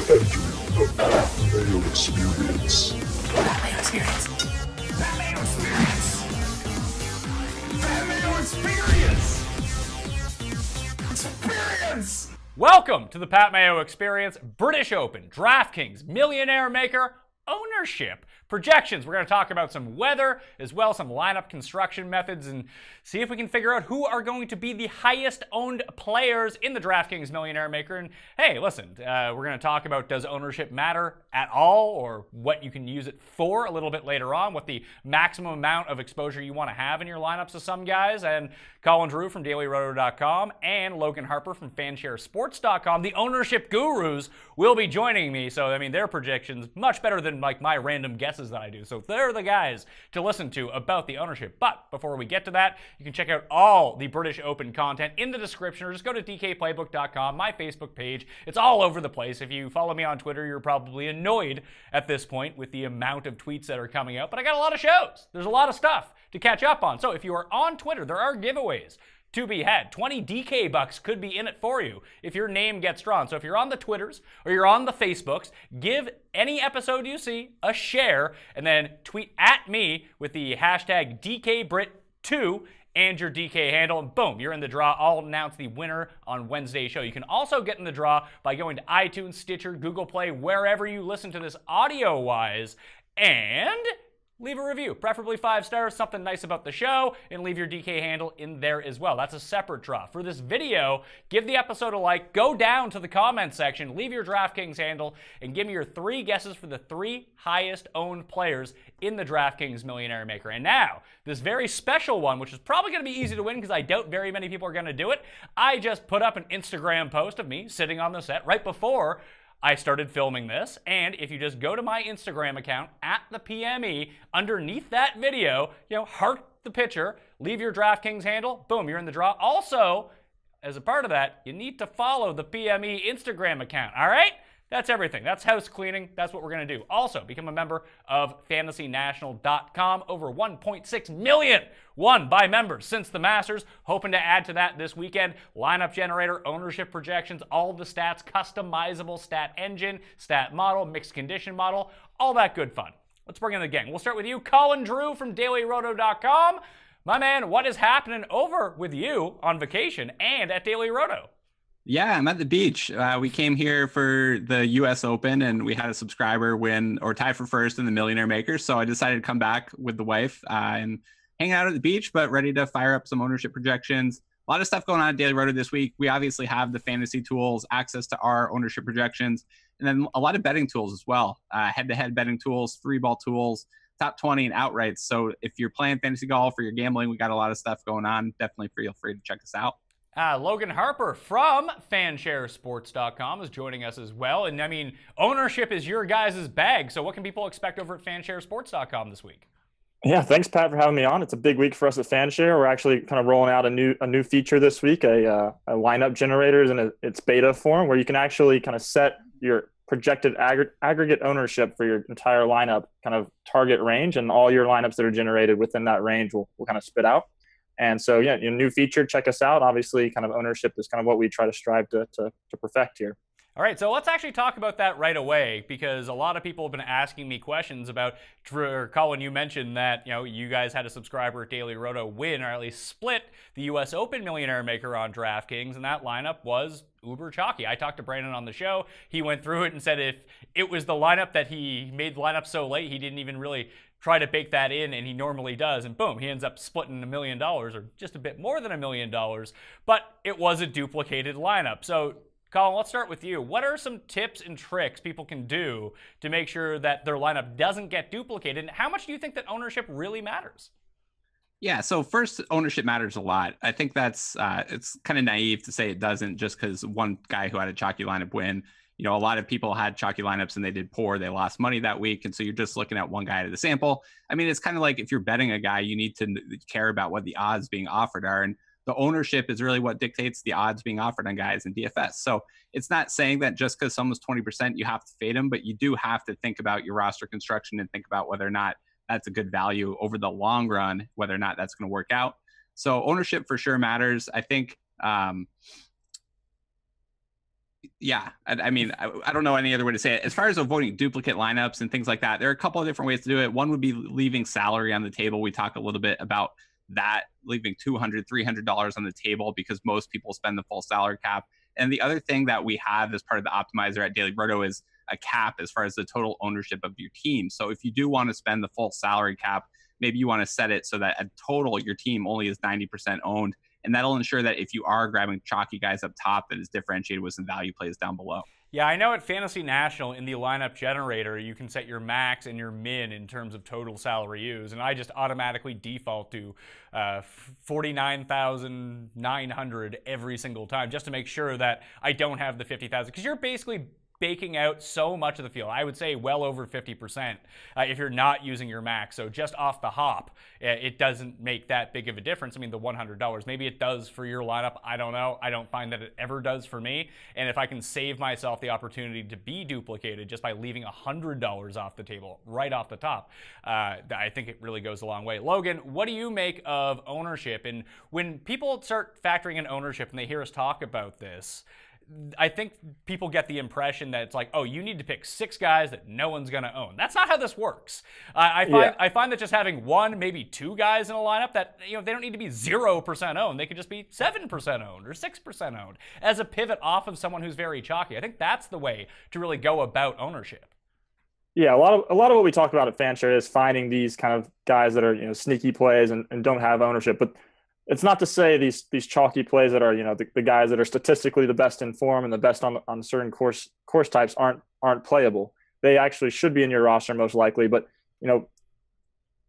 Entering the Mayo Experience. That Mayo Experience. That Mayo Experience. That Mayo Experience. Experience. Welcome to the Pat Mayo Experience, British Open, DraftKings, Millionaire Maker, ownership, projections. We're going to talk about some weather, as well as some lineup construction methods, and see if we can figure out who are going to be the highest owned players in the DraftKings Millionaire Maker. And hey, listen, we're going to talk about, does ownership matter at all, or what you can use it for a little bit later on, what the maximum amount of exposure you want to have in your lineups to some guys. And Colin Drew from DailyRoto.com and Logan Harper from FanshareSports.com, the ownership gurus, will be joining me. So, I mean, their predictions much better than like my random guesses that I do. So they're the guys to listen to about the ownership. But before we get to that, you can check out all the British Open content in the description, or just go to DKPlaybook.com, my Facebook page. It's all over the place. If you follow me on Twitter, you're probably annoyed at this point with the amount of tweets that are coming out. But I got a lot of shows. There's a lot of stuff to catch up on. So if you are on Twitter, there are giveaways to be had. 20 DK bucks could be in it for you if your name gets drawn. So if you're on the Twitters or you're on the Facebooks, give any episode you see a share and then tweet at me with the hashtag DKBrit2 and your DK handle, and boom, you're in the draw. I'll announce the winner on Wednesday's show. You can also get in the draw by going to iTunes, Stitcher, Google Play, wherever you listen to this audio-wise, and leave a review, preferably 5 stars, something nice about the show, and leave your DK handle in there as well. That's a separate draw. For this video, give the episode a like, go down to the comment section, leave your DraftKings handle, and give me your 3 guesses for the 3 highest owned players in the DraftKings Millionaire Maker. And now, this very special one, which is probably going to be easy to win because I doubt very many people are going to do it. I just put up an Instagram post of me sitting on the set right before I started filming this, and if you just go to my Instagram account, at the PME, underneath that video, heart the picture, leave your DraftKings handle, boom, you're in the draw. Also, as a part of that, you need to follow the PME Instagram account, all right? That's everything. That's house cleaning. That's what we're going to do. Also, become a member of FantasyNational.com. Over 1.6 million won by members since the Masters. Hoping to add to that this weekend. Lineup generator, ownership projections, all the stats, customizable stat engine, stat model, mixed condition model, all that good fun. Let's bring in the gang. We'll start with you, Colin Drew from DailyRoto.com. My man, what is happening over with you on vacation and at Daily Roto? Yeah, I'm at the beach. We came here for the U.S. Open, and we had a subscriber win or tie for first in the Millionaire Maker. So I decided to come back with the wife and hang out at the beach, but ready to fire up some ownership projections. A lot of stuff going on at Daily Roto this week. We obviously have the fantasy tools, access to our ownership projections, and then a lot of betting tools as well. Head-to-head betting tools, free ball tools, top 20 and outrights. So if you're playing fantasy golf or you're gambling, we got a lot of stuff going on. Definitely feel free to check us out. Logan Harper from FanshareSports.com is joining us as well. And I mean, ownership is your guys' bag. So what can people expect over at FanshareSports.com this week? Yeah, thanks, Pat, for having me on. It's a big week for us at Fanshare. We're actually kind of rolling out a new feature this week, a lineup generator in its beta form, where you can actually kind of set your projected aggregate ownership for your entire lineup kind of target range, and all your lineups that are generated within that range will kind of spit out. And so, yeah, new feature, check us out. Obviously, kind of ownership is kind of what we try to strive to perfect here. All right, so let's actually talk about that right away, because a lot of people have been asking me questions about, Colin, you mentioned that, you guys had a subscriber at Daily Roto win, or at least split the U.S. Open Millionaire Maker on DraftKings, and that lineup was uber chalky. I talked to Brandon on the show. He went through it and said if it was the lineup that he made the lineup so late, he didn't even really try to bake that in, and he normally does, and boom, he ends up splitting $1 million, or just a bit more than $1 million, but it was a duplicated lineup. So, Colin, let's start with you. What are some tips and tricks people can do to make sure that their lineup doesn't get duplicated, and how much do you think that ownership really matters? Yeah, so first, ownership matters a lot. I think that's it's kind of naive to say it doesn't just because one guy who had a chalky lineup win. A lot of people had chalky lineups and they did poor. They lost money that week. And so you're just looking at one guy out of the sample. I mean, it's kind of like if you're betting a guy, you need to care about what the odds being offered are. And the ownership is really what dictates the odds being offered on guys in DFS. So it's not saying that just because someone's 20%, you have to fade them, but you do have to think about your roster construction and think about whether or not that's a good value over the long run, whether or not that's going to work out. So ownership for sure matters. I think Yeah, I mean, I don't know any other way to say it. As far as avoiding duplicate lineups and things like that, there are a couple of different ways to do it. One would be leaving salary on the table. We talk a little bit about that, leaving $200, $300 on the table because most people spend the full salary cap. And the other thing that we have as part of the optimizer at Daily Roto is a cap as far as the total ownership of your team. So if you do want to spend the full salary cap, maybe you want to set it so that at total your team only is 90% owned. And that'll ensure that if you are grabbing chalky guys up top, that is differentiated with some value plays down below. Yeah, I know at Fantasy National in the lineup generator, you can set your max and your min in terms of total salary used. And I just automatically default to 49,900 every single time just to make sure that I don't have the 50,000. Because you're basically baking out so much of the field. I would say well over 50% if you're not using your max. So just off the hop, it doesn't make that big of a difference. I mean, the $100, maybe it does for your lineup. I don't know. I don't find that it ever does for me. And if I can save myself the opportunity to be duplicated just by leaving $100 off the table right off the top, I think it really goes a long way. Logan, what do you make of ownership? And when people start factoring in ownership and they hear us talk about this, I think people get the impression that it's like, oh, you need to pick 6 guys that no one's going to own. That's not how this works. I find that just having 1, maybe 2 guys in a lineup that, you know, they don't need to be 0% owned. They could just be 7% owned or 6% owned as a pivot off of someone who's very chalky. I think that's the way to really go about ownership. Yeah, a lot of what we talk about at Fanshare is finding these kind of guys that are, you know, sneaky plays and don't have ownership. But it's not to say these chalky plays that are, you know, the guys that are statistically the best in form and the best on certain course types aren't playable. They actually should be in your roster most likely. But, you know,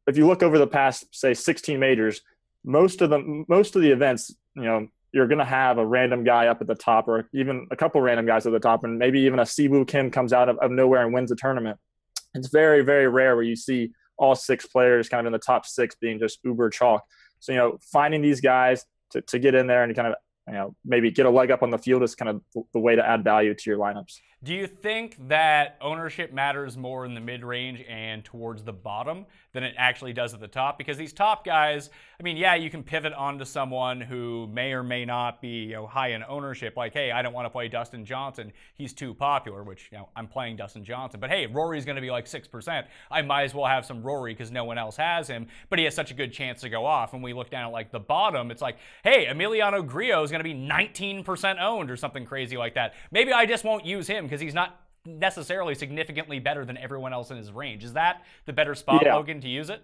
if you look over the past, say, 16 majors, most of the events, you know, you're going to have a random guy up at the top or even a couple random guys at the top, and maybe even a Siwoo Kim comes out of nowhere and wins a tournament. It's very, very rare where you see all 6 players kind of in the top 6 being just uber chalk. So, you know, finding these guys to get in there and kind of, you know, maybe get a leg up on the field is kind of the way to add value to your lineups. Do you think that ownership matters more in the mid-range and towards the bottom than it actually does at the top? Because these top guys, I mean, yeah, you can pivot onto someone who may or may not be, you know, high in ownership. Like, hey, I don't want to play Dustin Johnson. He's too popular, which, you know, I'm playing Dustin Johnson. But hey, Rory's going to be like 6%. I might as well have some Rory because no one else has him. But he has such a good chance to go off. When we look down at like the bottom, it's like, hey, Emiliano Grillo is going to be 19% owned or something crazy like that. Maybe I just won't use him because he's not necessarily significantly better than everyone else in his range. Is that the better spot, Logan, to use it?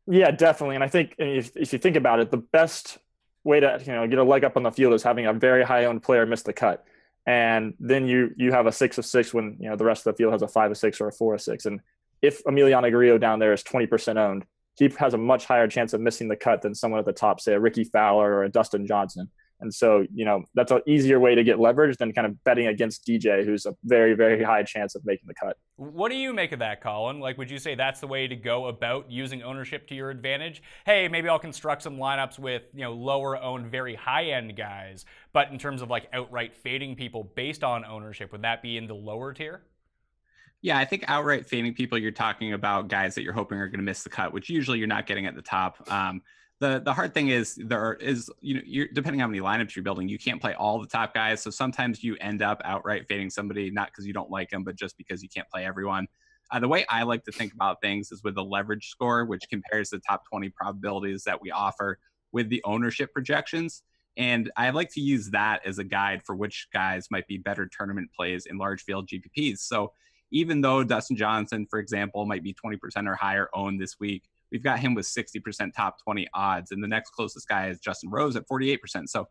Yeah, definitely. And I think if you think about it, the best way to, you know, get a leg up on the field is having a very high owned player miss the cut. And then you have a 6 of 6 when, you know, the rest of the field has a 5 of 6 or a 4 of 6. And if Emiliano Grillo down there is 20% owned, he has a much higher chance of missing the cut than someone at the top, say a Ricky Fowler or a Dustin Johnson. And so, you know, that's an easier way to get leverage than kind of betting against DJ, who's a very, very high chance of making the cut. What do you make of that, Colin? Like, would you say that's the way to go about using ownership to your advantage? Hey, maybe I'll construct some lineups with, you know, lower owned, very high end guys. But in terms of like outright fading people based on ownership, would that be in the lower tier? Yeah, I think outright fading people, you're talking about guys that you're hoping are going to miss the cut, which usually you're not getting at the top. The hard thing is you're depending on how many lineups you're building, you can't play all the top guys. So sometimes you end up outright fading somebody, not because you don't like them, but just because you can't play everyone. The way I like to think about things is with the leverage score, which compares the top 20 probabilities that we offer with the ownership projections. And I like to use that as a guide for which guys might be better tournament plays in large field GPPs. So even though Dustin Johnson, for example, might be 20% or higher owned this week, we've got him with 60% top 20 odds. And the next closest guy is Justin Rose at 48%. So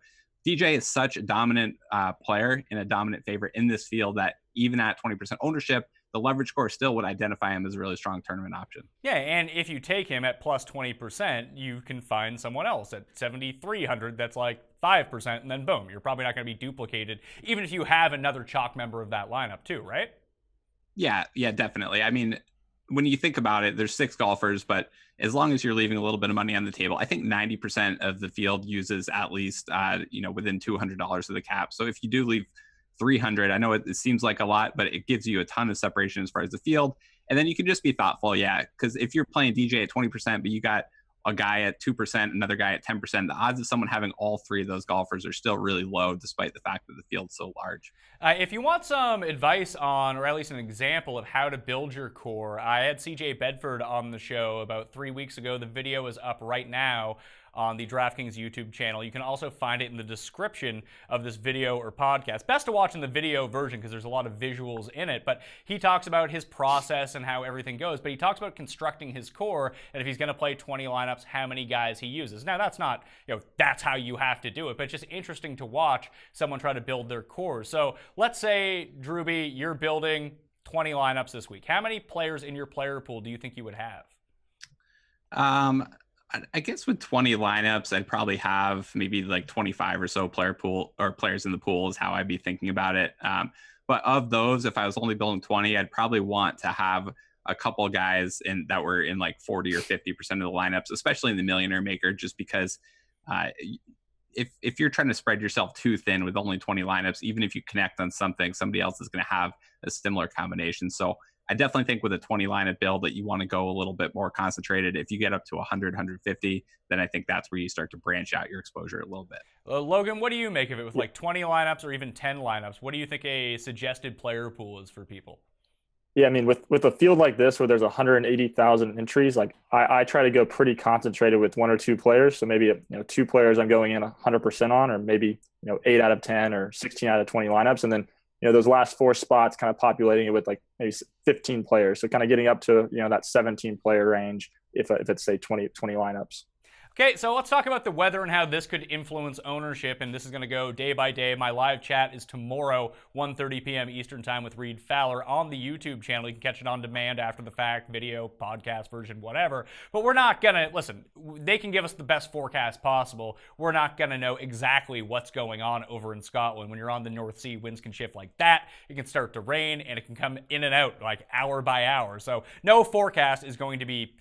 DJ is such a dominant player and a dominant favorite in this field that even at 20% ownership, the leverage score still would identify him as a really strong tournament option. Yeah, and if you take him at plus 20%, you can find someone else at 7,300 that's like 5%, and then boom, you're probably not going to be duplicated, even if you have another chalk member of that lineup too, right? Yeah, definitely. I mean, when you think about it, there's 6 golfers, but as long as you're leaving a little bit of money on the table, I think 90% of the field uses at least, within $200 of the cap. So if you do leave 300, I know it seems like a lot, but it gives you a ton of separation as far as the field. And then you can just be thoughtful. Yeah. Because if you're playing DJ at 20%, but you got a guy at 2%, another guy at 10%. The odds of someone having all three of those golfers are still really low, despite the fact that the field's so large. If you want some advice on, or at least an example of how to build your core, I had CJ Bedford on the show about 3 weeks ago. The video is up right now on the DraftKings YouTube channel. You can also find it in the description of this video or podcast. Best to watch in the video version because there's a lot of visuals in it, but he talks about his process and how everything goes, but he talks about constructing his core, and if he's going to play 20 lineups, how many guys he uses. Now, that's not, that's how you have to do it, but it's just interesting to watch someone try to build their core. So let's say, Drewby, you're building 20 lineups this week. How many players in your player pool do you think you would have? I guess with 20 lineups, I'd probably have maybe like 25 or so players in the pool is how I'd be thinking about it. But of those, if I was only building 20, I'd probably want to have a couple of guys that were in like 40 or 50% of the lineups, especially in the Millionaire Maker, just because if you're trying to spread yourself too thin with only 20 lineups, even if you connect on something, somebody else is going to have a similar combination. So I definitely think with a 20 lineup build that you want to go a little bit more concentrated. If you get up to 100, 150, then I think that's where you start to branch out your exposure a little bit. Logan, what do you make of it with like 20 lineups or even 10 lineups? What do you think a suggested player pool is for people? Yeah, I mean, with a field like this where there's 180,000 entries, like I try to go pretty concentrated with one or two players. So maybe 2 players I'm going in 100% on, or maybe 8 out of 10 or 16 out of 20 lineups, and then those last 4 spots kind of populating it with like maybe 15 players. So kind of getting up to that 17 player range if it's say 20 lineups. Okay, so let's talk about the weather and how this could influence ownership, and this is going to go day by day. My live chat is tomorrow, 1:30 p.m. Eastern Time with Reed Fowler on the YouTube channel. You can catch it on demand after the fact, video, podcast version, whatever. But we're not going to, listen, they can give us the best forecast possible. We're not going to know exactly what's going on over in Scotland. When you're on the North Sea, winds can shift like that. It can start to rain, and it can come in and out like hour by hour. So no forecast is going to be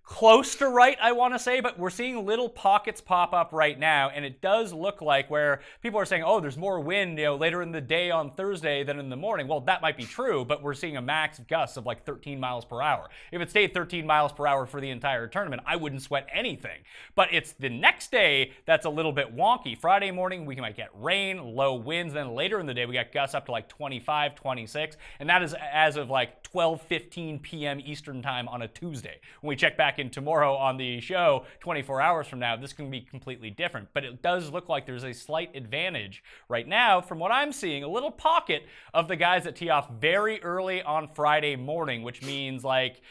close to right, I want to say, but we're seeing little pockets pop up right now, and it does look like where people are saying, oh, there's more wind, later in the day on Thursday than in the morning. Well, that might be true, but we're seeing a max gust of like 13 miles per hour. If it stayed 13 miles per hour for the entire tournament, I wouldn't sweat anything. But it's the next day that's a little bit wonky. Friday morning, we might get rain, low winds, then later in the day, we got gusts up to like 25, 26, and that is as of like 12:15 p.m. Eastern Time on a Tuesday. When we check back in tomorrow on the show, 24 hours from now, this can be completely different. But it does look like there's a slight advantage right now, from what I'm seeing, a little pocket of the guys that tee off very early on Friday morning, which means like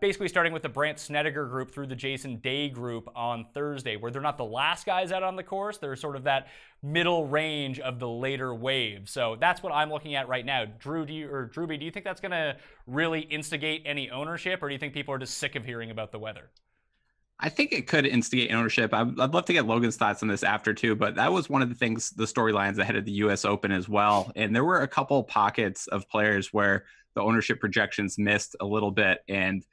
basically starting with the Brant Snedeker group through the Jason Day group on Thursday, where they're not the last guys out on the course. They're sort of that middle range of the later wave. So that's what I'm looking at right now. Drewby, do you think that's going to really instigate any ownership, or do you think people are just sick of hearing about the weather? I think it could instigate ownership. I'd love to get Logan's thoughts on this after too, but that was one of the things, the storylines ahead of the US Open as well. And there were a couple pockets of players where the ownership projections missed a little bit. And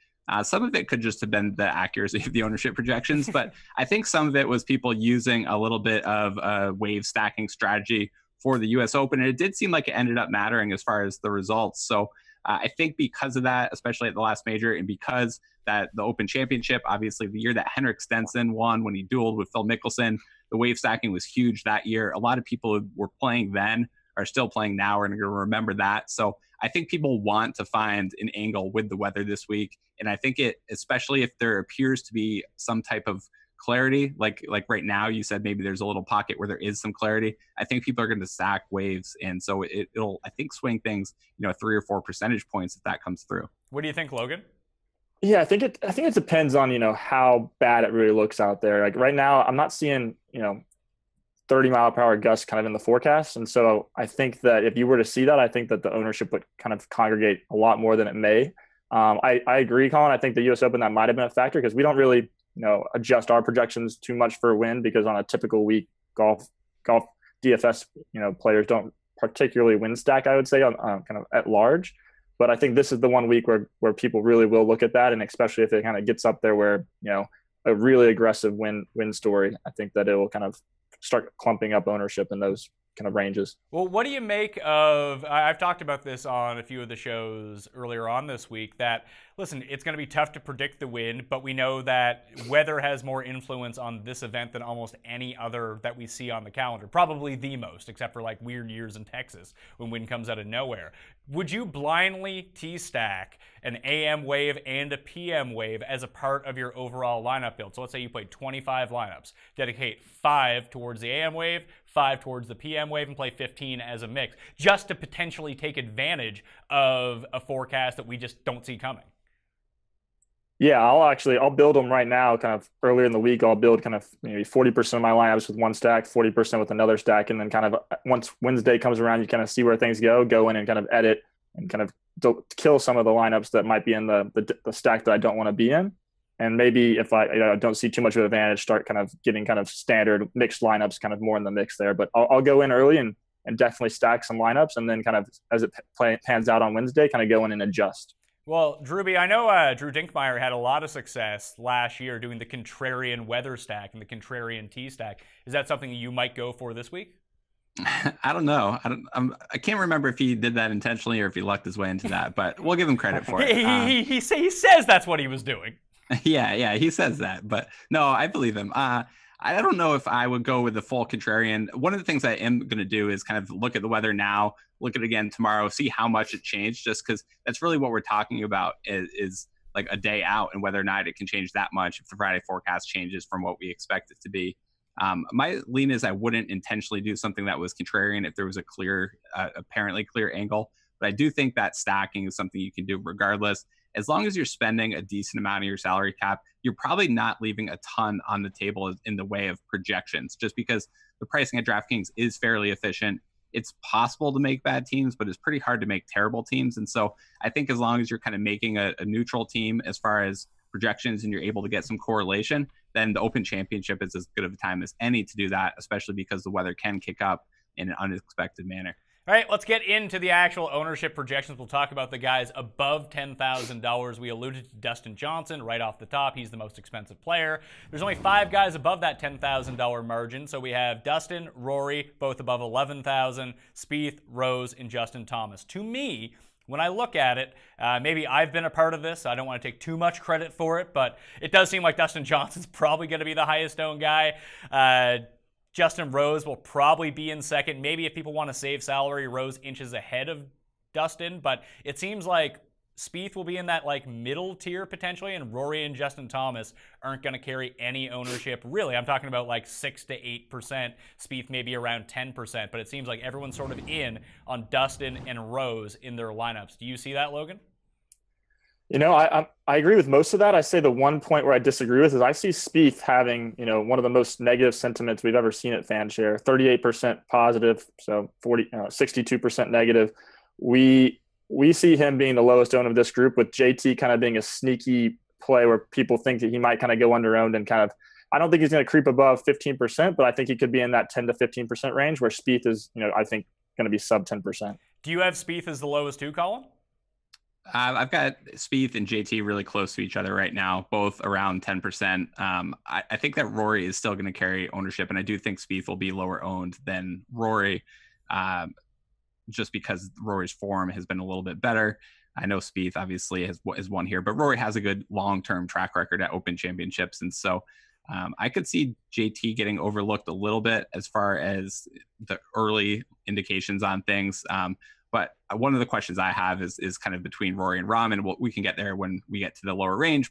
some of it could just have been the accuracy of the ownership projections, but I think some of it was people using a little bit of a wave stacking strategy for the US Open. And it did seem like it ended up mattering as far as the results. So I think because of that, especially at the last major, and because that the Open Championship, obviously the year that Henrik Stenson won when he dueled with Phil Mickelson, the wave stacking was huge that year. A lot of people who were playing then are still playing now and are going to remember that. So I think people want to find an angle with the weather this week. And I think it, especially if there appears to be some type of clarity, like right now, you said maybe there's a little pocket where there is some clarity. I think people are going to stack waves. And so it'll, I think, swing things, 3 or 4 percentage points if that comes through. What do you think, Logan? Yeah, I think it depends on, how bad it really looks out there. Like right now, I'm not seeing, 30-mile-per-hour gusts kind of in the forecast. And so I think that if you were to see that, I think that the ownership would kind of congregate a lot more than it may. I agree, Colin. I think the US Open, that might have been a factor because we don't really, adjust our projections too much for a win, because on a typical week, golf DFS, players don't particularly win stack, I would say, on kind of at large. But I think this is the one week where people really will look at that. And especially if it kind of gets up there where, a really aggressive win story, I think that it will kind of start clumping up ownership in those kind of ranges. Well, what do you make of, I've talked about this on a few of the shows earlier on this week, that, listen, it's going to be tough to predict the wind, but we know that weather has more influence on this event than almost any other that we see on the calendar. Probably the most, except for like weird years in Texas when wind comes out of nowhere. Would you blindly T-stack an AM wave and a PM wave as a part of your overall lineup build? So let's say you played 25 lineups, dedicate 5 towards the AM wave, 5 towards the PM wave, and play 15 as a mix, just to potentially take advantage of a forecast that we just don't see coming. Yeah, I'll build them right now. Kind of earlier in the week, I'll build kind of maybe 40% of my lineups with one stack, 40% with another stack, and then kind of once Wednesday comes around, you kind of see where things go in and kind of edit and kind of kill some of the lineups that might be in the stack that I don't want to be in. And maybe if I don't see too much of an advantage, start kind of getting kind of standard mixed lineups kind of more in the mix there. But I'll go in early and definitely stack some lineups, and then kind of as it pans out on Wednesday, kind of go in and adjust. Well, Drewby, I know Drew Dinkmeyer had a lot of success last year doing the contrarian weather stack and the contrarian T stack. Is that something you might go for this week? I don't know. I can't remember if he did that intentionally or if he lucked his way into that, but we'll give him credit for it. He says that's what he was doing. Yeah, he says that, but no, I believe him. I don't know if I would go with the full contrarian. One of the things I am going to do is kind of look at the weather now, look at it again tomorrow, see how much it changed, just because that's really what we're talking about is like a day out and whether or not it can change that much if the Friday forecast changes from what we expect it to be. My lean is I wouldn't intentionally do something that was contrarian if there was a clear, apparently clear angle, but I do think that stacking is something you can do regardless. As long as you're spending a decent amount of your salary cap, you're probably not leaving a ton on the table in the way of projections, just because the pricing at DraftKings is fairly efficient. It's possible to make bad teams, but it's pretty hard to make terrible teams. And so I think as long as you're kind of making a neutral team as far as projections and you're able to get some correlation, then the Open Championship is as good of a time as any to do that, especially because the weather can kick up in an unexpected manner. All right, let's get into the actual ownership projections. We'll talk about the guys above $10,000. We alluded to Dustin Johnson right off the top. He's the most expensive player. There's only 5 guys above that $10,000 margin. So we have Dustin, Rory, both above $11,000, Spieth, Rose, and Justin Thomas. To me, when I look at it, maybe I've been a part of this. I don't want to take too much credit for it, but it does seem like Dustin Johnson's probably going to be the highest owned guy. Justin Rose will probably be in second. Maybe if people want to save salary, Rose inches ahead of Dustin, but it seems like Spieth will be in that like middle tier potentially, and Rory and Justin Thomas aren't going to carry any ownership. Really, I'm talking about like 6 to 8%. Spieth maybe around 10%, but it seems like everyone's sort of in on Dustin and Rose in their lineups. Do you see that, Logan? You know, I agree with most of that. I say the one point where I disagree with is I see Spieth having, one of the most negative sentiments we've ever seen at FanShare, 38% positive, so 62% negative. We see him being the lowest owned of this group, with JT kind of being a sneaky play where people think that he might kind of go under-owned and kind of, I don't think he's going to creep above 15%, but I think he could be in that 10 to 15% range where Spieth is, I think I think sub 10%. Do you have Spieth as the lowest too, Colin? I've got Spieth and JT really close to each other right now, both around 10%. I think that Rory is still going to carry ownership, and I do think Spieth will be lower owned than Rory, just because Rory's form has been a little bit better. I know Spieth obviously is one here, but Rory has a good long-term track record at Open Championships, and so I could see JT getting overlooked a little bit as far as the early indications on things. But one of the questions I have is kind of between Rory and Rahm, and we can get there when we get to the lower range,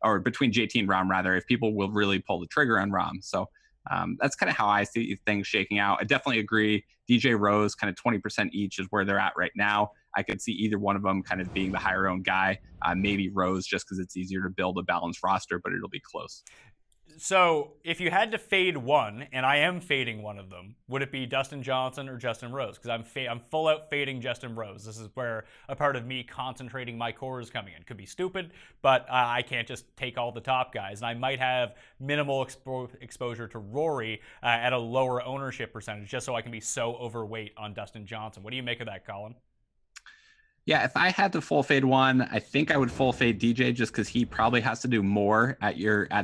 or between JT and Rahm rather, if people will really pull the trigger on Rahm. So that's kind of how I see things shaking out. I definitely agree. DJ Rose, kind of 20% each is where they're at right now. I could see either one of them kind of being the higher owned guy. Maybe Rose just because it's easier to build a balanced roster, but it'll be close. So if you had to fade one, and I am fading one of them, would it be Dustin Johnson or Justin Rose? Because I'm full out fading Justin Rose. This is where a part of me concentrating my core is coming in. Could be stupid, but I can't just take all the top guys. And I might have minimal exposure to Rory at a lower ownership percentage, just so I can be so overweight on Dustin Johnson. What do you make of that, Colin? Yeah, if I had to full fade one, I think I would full fade DJ just because he probably has to do more at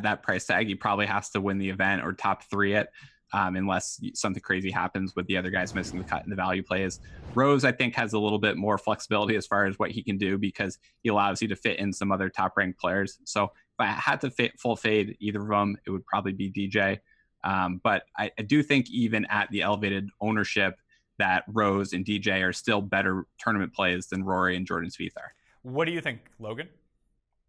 that price tag. He probably has to win the event or top 3 it. unless something crazy happens with the other guys missing the cut and the value plays. Rose, I think, has a little bit more flexibility as far as what he can do because he allows you to fit in some other top-ranked players. So if I had to full fade either of them, it would probably be DJ. But I do think even at the elevated ownership that Rose and DJ are still better tournament plays than Rory and Jordan Spieth are. What do you think, Logan?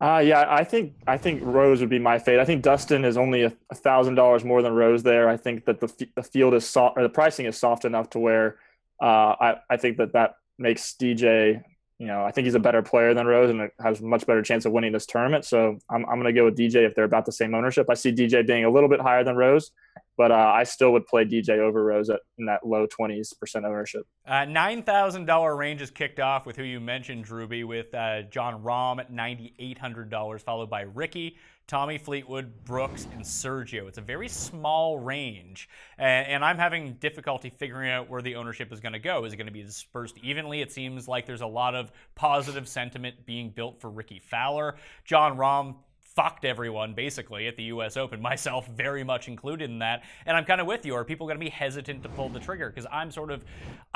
Yeah, I think Rose would be my fade. I think Dustin is only $1,000 more than Rose there. I think that the field is soft, or the pricing is soft enough to where I think that makes DJ. I think he's a better player than Rose and has a much better chance of winning this tournament. So I'm going to go with DJ if they're about the same ownership. I see DJ being a little bit higher than Rose, but I still would play DJ over Rose in that low 20% ownership. $9,000 range is kicked off with who you mentioned, Drewby, with Jon Rahm at $9,800, followed by Ricky, Tommy Fleetwood, Brooks, and Sergio. It's a very small range, and I'm having difficulty figuring out where the ownership is going to go. Is it going to be dispersed evenly? It seems like there's a lot of positive sentiment being built for Ricky Fowler. Jon Rahm fucked everyone basically at the U.S. Open, myself very much included in that, and I'm kind of with you. Are people going to be hesitant to pull the trigger? Because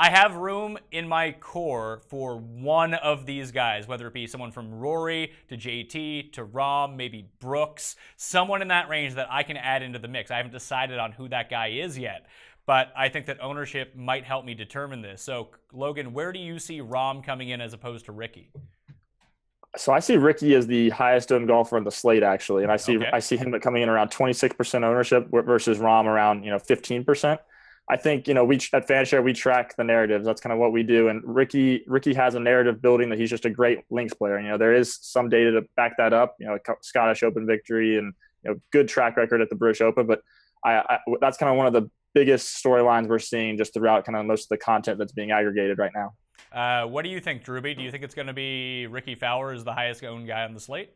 I have room in my core for one of these guys, whether it be someone from Rory to JT to Rahm, maybe Brooks, someone in that range that I can add into the mix. I haven't decided on who that guy is yet, but I think that ownership might help me determine this. So, Logan, where do you see Rahm coming in as opposed to Ricky? So I see Ricky as the highest owned golfer on the slate, actually, and I see him coming in around 26% ownership versus Rahm around 15%. I think we at Fanshare we track the narratives. That's kind of what we do, and Ricky has a narrative building that he's just a great links player. There is some data to back that up. Scottish Open victory and good track record at the British Open, but that's kind of one of the biggest storylines we're seeing just throughout kind of most of the content that's being aggregated right now. What do you think, Drewby? Do you think it's going to be Ricky Fowler as the highest owned guy on the slate?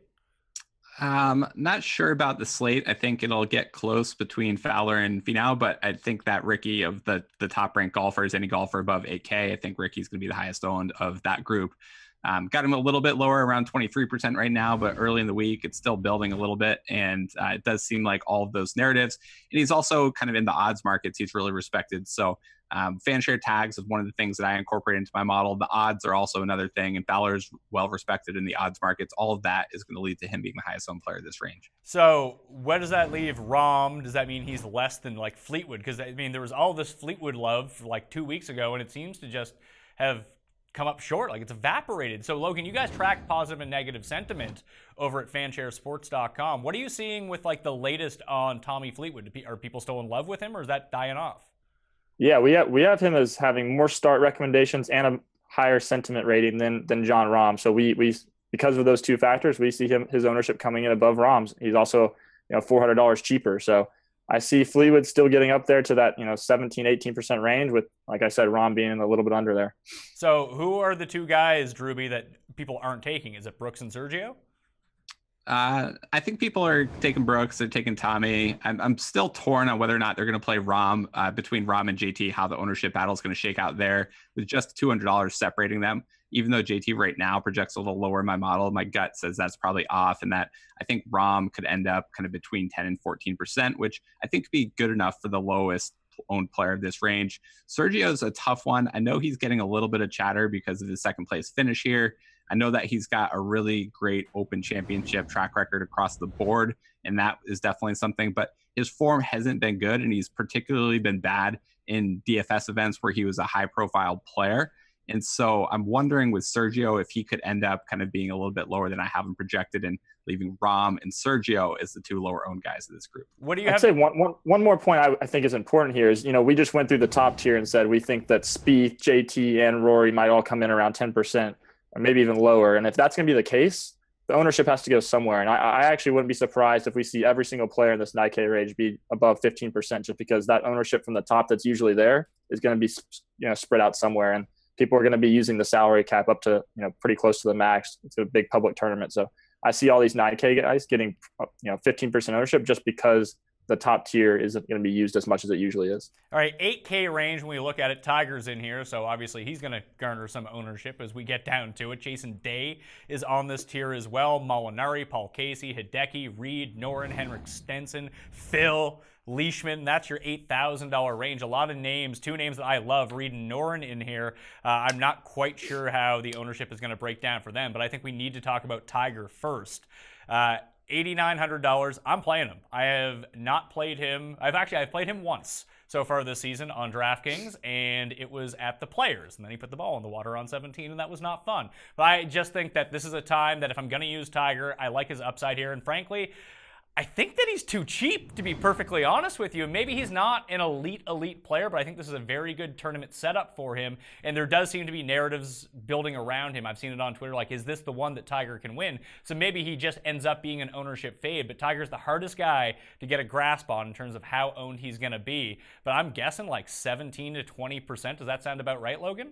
Not sure about the slate. I think it'll get close between Fowler and Finau, but I think that Ricky, of the top ranked golfers, any golfer above 8K, I think Ricky's going to be the highest owned of that group. Got him a little bit lower, around 23% right now, but early in the week, it's still building a little bit. And it does seem like all of those narratives. And he's also kind of in the odds markets. He's really respected. So Fanshare tags is one of the things that I incorporate into my model. The odds are also another thing. And Fowler's well respected in the odds markets. All of that is going to lead to him being the highest owned player of this range. So what does that leave Rahm? Does that mean he's less than like Fleetwood? Because there was all this Fleetwood love like 2 weeks ago, and it seems to just have come up short, like it's evaporated. So Logan, you guys track positive and negative sentiment over at fansharesports.com. What are you seeing with like the latest on Tommy Fleetwood? Are people still in love with him, or is that dying off? Yeah, we have him as having more start recommendations and a higher sentiment rating than Jon Rahm. So we because of those two factors, we see his ownership coming in above Rahm's. He's also $400 cheaper. So I see Fleetwood still getting up there to that 17-18% range, with, like I said, Rahm being a little bit under there. So who are the two guys, Drewby, that people aren't taking? Is it Brooks and Sergio? I think people are taking Brooks, they're taking Tommy. I'm still torn on whether or not they're going to play Rahm, between Rahm and JT, how the ownership battle is going to shake out there, with just $200 separating them. Even though JT right now projects a little lower in my model, my gut says that's probably off, and that I think Rahm could end up kind of between 10 and 14%, which I think could be good enough for the lowest owned player of this range. Sergio's a tough one. I know he's getting a little bit of chatter because of his second place finish here. I know that he's got a really great Open Championship track record across the board, and that is definitely something, but his form hasn't been good, and he's particularly been bad in DFS events where he was a high-profile player. And so I'm wondering with Sergio if he could end up kind of being a little bit lower than I have him projected, and leaving Rahm and Sergio as the two lower owned guys of this group. What do you I'd say one more point I think is important here is, we just went through the top tier and said we think that Spieth, JT, and Rory might all come in around 10% or maybe even lower. And if that's going to be the case, the ownership has to go somewhere. And I actually wouldn't be surprised if we see every single player in this 9K range be above 15%, just because that ownership from the top that's usually there is going to be spread out somewhere. And people are going to be using the salary cap up to, pretty close to the max. It's a big public tournament. So I see all these 9K guys getting, 15% ownership just because the top tier isn't going to be used as much as it usually is. All right, 8K range when we look at it. Tiger's in here, so obviously he's going to garner some ownership as we get down to it. Jason Day is on this tier as well. Molinari, Paul Casey, Hideki, Reed, Noren, Henrik Stenson, Phil, Leishman, that's your $8,000 range. A lot of names, two names that I love, Reed and Noren in here. I'm not quite sure how the ownership is going to break down for them, but I think we need to talk about Tiger first. $8,900. I'm playing him. I have not played him. I've played him once so far this season on DraftKings, and it was at the Players. And then he put the ball in the water on 17, and that was not fun. But I just think that this is a time that if I'm going to use Tiger, I like his upside here. And frankly, I think that he's too cheap, to be perfectly honest with you. Maybe he's not an elite player, but I think this is a very good tournament setup for him. And there does seem to be narratives building around him. I've seen it on Twitter, like, is this the one that Tiger can win? So maybe he just ends up being an ownership fade. But Tiger's the hardest guy to get a grasp on in terms of how owned he's going to be. But I'm guessing like 17 to 20%. Does that sound about right, Logan?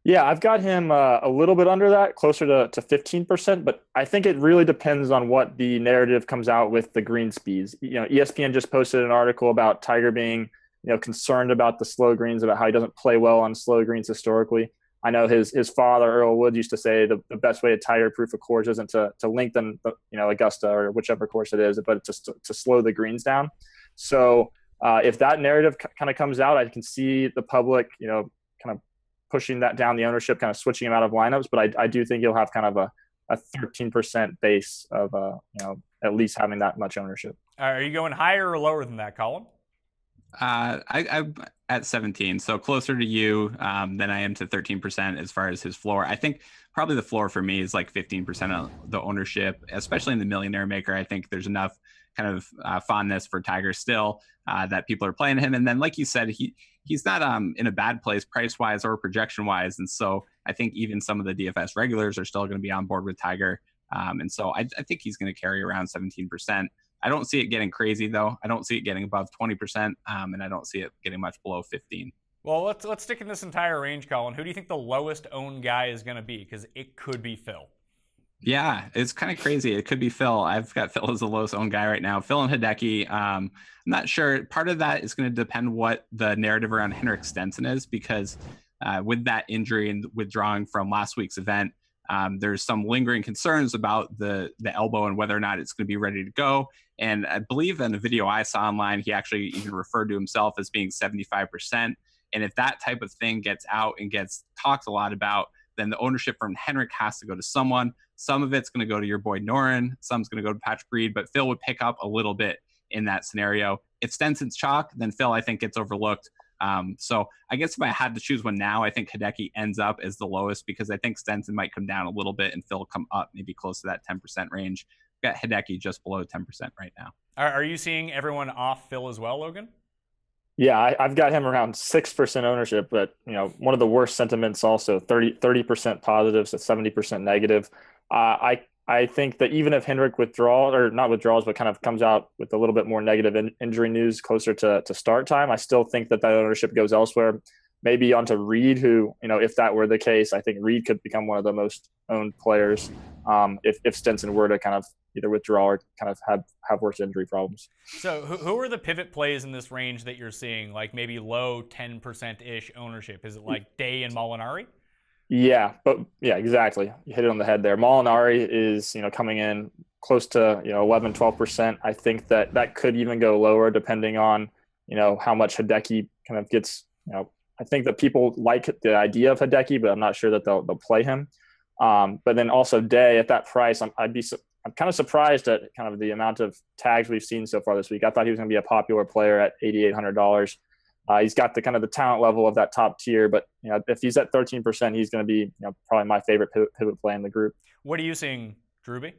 Yeah, I've got him a little bit under that, closer to 15%, but I think it really depends on what the narrative comes out with the green speeds. ESPN just posted an article about Tiger being, concerned about the slow greens, about how he doesn't play well on slow greens historically. I know his father, Earl Woods, used to say the best way to Tiger-proof a course isn't to lengthen, Augusta or whichever course it is, but just to slow the greens down. So if that narrative kind of comes out, I can see the public, kind of pushing that down, the ownership, kind of switching him out of lineups. But I do think you'll have kind of a 13% base of, at least having that much ownership. Are you going higher or lower than that, Colin? I'm at 17, so closer to you than I am to 13% as far as his floor. I think probably the floor for me is like 15% of the ownership, especially in the Millionaire Maker. I think there's enough kind of fondness for Tiger still that people are playing him. And then, like you said, he's not in a bad place price-wise or projection-wise. And so I think even some of the DFS regulars are still going to be on board with Tiger. And so I think he's going to carry around 17%. I don't see it getting crazy, though. I don't see it getting above 20%, and I don't see it getting much below 15. Well, let's stick in this entire range, Colin. Who do you think the lowest owned guy is going to be? Because it could be Phil. Yeah, it's kind of crazy. It could be Phil. I've got Phil as the lowest owned guy right now. Phil and Hideki. I'm not sure. Part of that is going to depend what the narrative around Henrik Stenson is, because with that injury and withdrawing from last week's event, there's some lingering concerns about the elbow and whether or not it's going to be ready to go. And I believe in a video I saw online, he actually even referred to himself as being 75%. And if that type of thing gets out and gets talked a lot about, then the ownership from Henrik has to go to someone. Some of it's going to go to your boy Noren. Some's going to go to Patrick Reed, but Phil would pick up a little bit in that scenario. If Stenson's chalk, then Phil, I think, gets overlooked. So I guess if I had to choose one now, I think Hideki ends up as the lowest, because I think Stenson might come down a little bit and Phil come up maybe close to that 10% range. Got Hideki just below 10% right now. Are you seeing everyone off Phil as well, Logan? Yeah, I've got him around 6% ownership, but one of the worst sentiments also 30% positive, so 70% negative. I think that even if Henrik withdraws, or not withdrawals, but kind of comes out with a little bit more negative injury news closer to start time, I still think that ownership goes elsewhere, maybe onto Reed, who, if that were the case, I think Reed could become one of the most owned players if Stenson were to kind of either withdraw or kind of have worse injury problems. So who are the pivot plays in this range that you're seeing, like maybe low 10%-ish ownership? Is it like Day and Molinari? Yeah, exactly. You hit it on the head there. Molinari is, coming in close to, 11, 12%. I think that could even go lower depending on, how much Hideki kind of gets, I think that people like the idea of Hideki, but I'm not sure that they'll play him. But then also Day at that price, I'm kind of surprised at kind of the amount of tags we've seen so far this week. I thought he was going to be a popular player at $8,800. He's got the kind of the talent level of that top tier, but if he's at 13%, he's going to be probably my favorite pivot play in the group. What are you seeing, Drewby?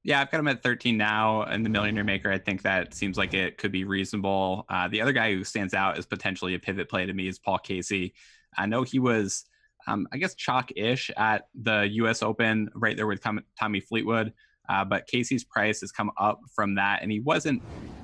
Yeah, I've got him at 13 now in the Millionaire Maker. I think that seems like it could be reasonable. The other guy who stands out as potentially a pivot play to me is Paul Casey. I know he was, I guess, chalk-ish at the U.S. Open, right there with Tommy Fleetwood. But Casey's price has come up from that, and he wasn't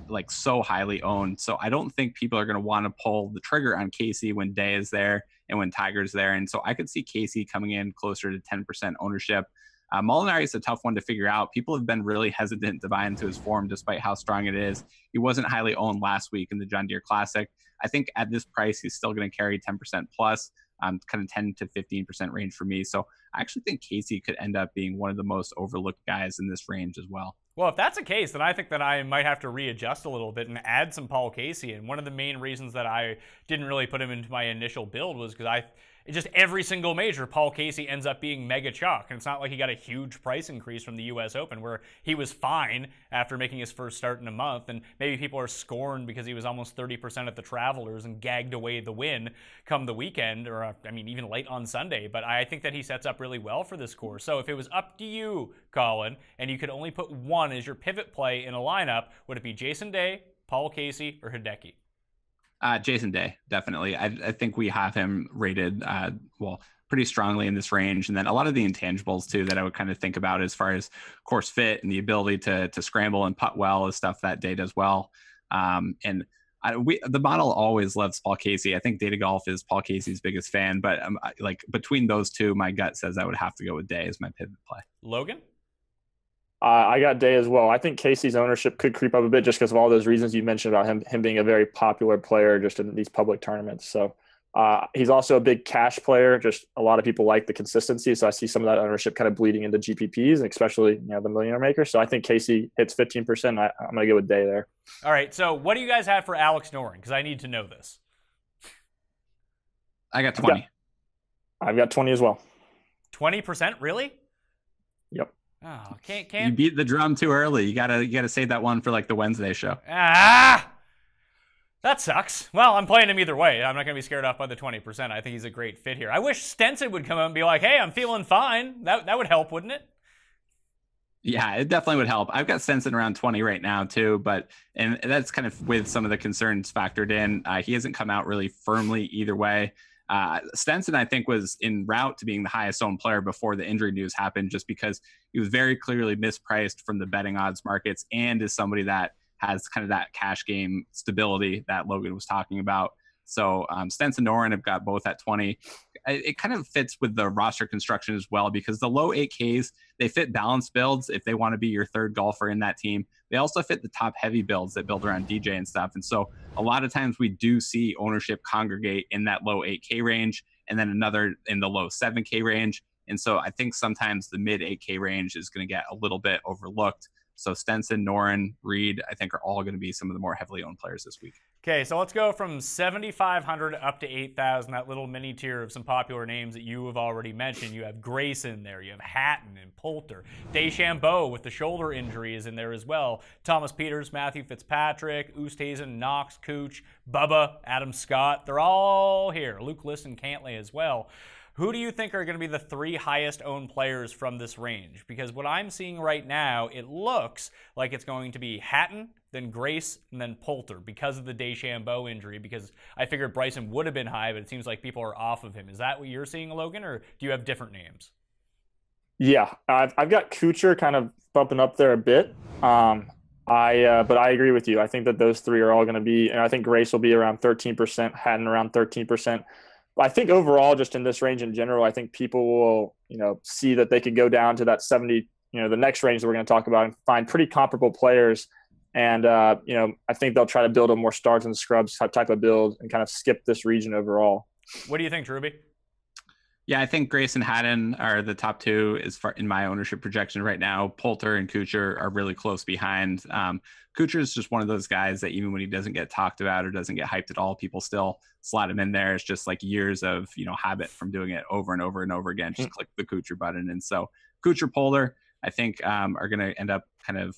like so highly owned. So I don't think people are going to want to pull the trigger on Casey when Day is there and when Tiger's there. And so I could see Casey coming in closer to 10% ownership. Molinari is a tough one to figure out. People have been really hesitant to buy into his form despite how strong it is. He wasn't highly owned last week in the John Deere Classic. I think at this price, he's still going to carry 10% plus, kind of 10 to 15% range for me. So I actually think Casey could end up being one of the most overlooked guys in this range as well. Well, if that's the case, then I think that I might have to readjust a little bit and add some Paul Casey. And one of the main reasons that I didn't really put him into my initial build was because just every single major, Paul Casey ends up being mega chalk. And it's not like he got a huge price increase from the U.S. Open where he was fine after making his first start in a month. And maybe people are scorned because he was almost 30% at the Travelers and gagged away the win come the weekend, or even late on Sunday. But I think that he sets up really well for this course. So if it was up to you, Colin, and you could only put one as your pivot play in a lineup, would it be Jason Day, Paul Casey, or Hideki? Jason Day, definitely. I think we have him rated, pretty strongly in this range. And then a lot of the intangibles too, that I would kind of think about as far as course fit and the ability to scramble and putt well is stuff that Day does well. The model always loves Paul Casey. I think Data Golf is Paul Casey's biggest fan, but between those two, my gut says I would have to go with Day as my pivot play. Logan? I got Day as well. I think Casey's ownership could creep up a bit just because of all those reasons you mentioned about him being a very popular player just in these public tournaments. So he's also a big cash player. Just a lot of people like the consistency. So I see some of that ownership kind of bleeding into GPPs, and especially the Millionaire Maker. So I think Casey hits 15%. I'm going to go with Day there. All right. So what do you guys have for Alex Noren? Because I need to know this. I got 20. I've got 20 as well. 20%? Really? Yep. Oh, can't. You beat the drum too early. You gotta save that one for like the Wednesday show. That sucks. Well, I'm playing him either way. I'm not gonna be scared off by the 20%. I think he's a great fit here. I wish Stenson would come out and be like, "Hey, I'm feeling fine." That would help, wouldn't it? Yeah, it definitely would help. I've got Stenson around 20 right now too, and that's kind of with some of the concerns factored in. He hasn't come out really firmly either way. Stenson, I think, was en route to being the highest owned player before the injury news happened, just because he was very clearly mispriced from the betting odds markets and is somebody that has kind of that cash game stability that Logan was talking about. So Stenson Noren have got both at 20. It kind of fits with the roster construction as well, because the low 8Ks, they fit balanced builds if they want to be your third golfer in that team. They also fit the top heavy builds that build around DJ and stuff. And so a lot of times we do see ownership congregate in that low 8K range and then another in the low 7K range. And so I think sometimes the mid 8K range is going to get a little bit overlooked. So Stenson, Noren, Reed, I think are all going to be some of the more heavily owned players this week. Okay, so let's go from 7,500 up to 8,000, that little mini tier of some popular names that you have already mentioned. You have Grayson there, you have Hatton and Poulter. DeChambeau with the shoulder injury is in there as well. Thomas Peters, Matthew Fitzpatrick, Oosthuizen, Knox, Cooch, Bubba, Adam Scott. They're all here. Luke Liston, Cantlay as well. Who do you think are going to be the three highest owned players from this range? Because what I'm seeing right now, it looks like it's going to be Hatton, then Grace, and then Poulter because of the DeChambeau injury, because I figured Bryson would have been high, but it seems like people are off of him. Is that what you're seeing, Logan, or do you have different names? Yeah, I've got Kuchar kind of bumping up there a bit. But I agree with you. I think that those three are all going to be, and I think Grace will be around 13%, Hatton around 13%. I think overall, just in this range in general, I think people will, see that they could go down to that 70, the next range that we're going to talk about and find pretty comparable players. And, I think they'll try to build a more stars and scrubs type of build and kind of skip this region overall. What do you think, Drewby? Yeah, I think Grace and Hatton are the top two as far in my ownership projection right now. Poulter and Kuchar are really close behind. Kuchar is just one of those guys that even when he doesn't get talked about or doesn't get hyped at all, people still slot him in there. It's just like years of, habit from doing it over and over and over again. Just click the Kuchar button. And so Kuchar, Poulter, I think are going to end up kind of,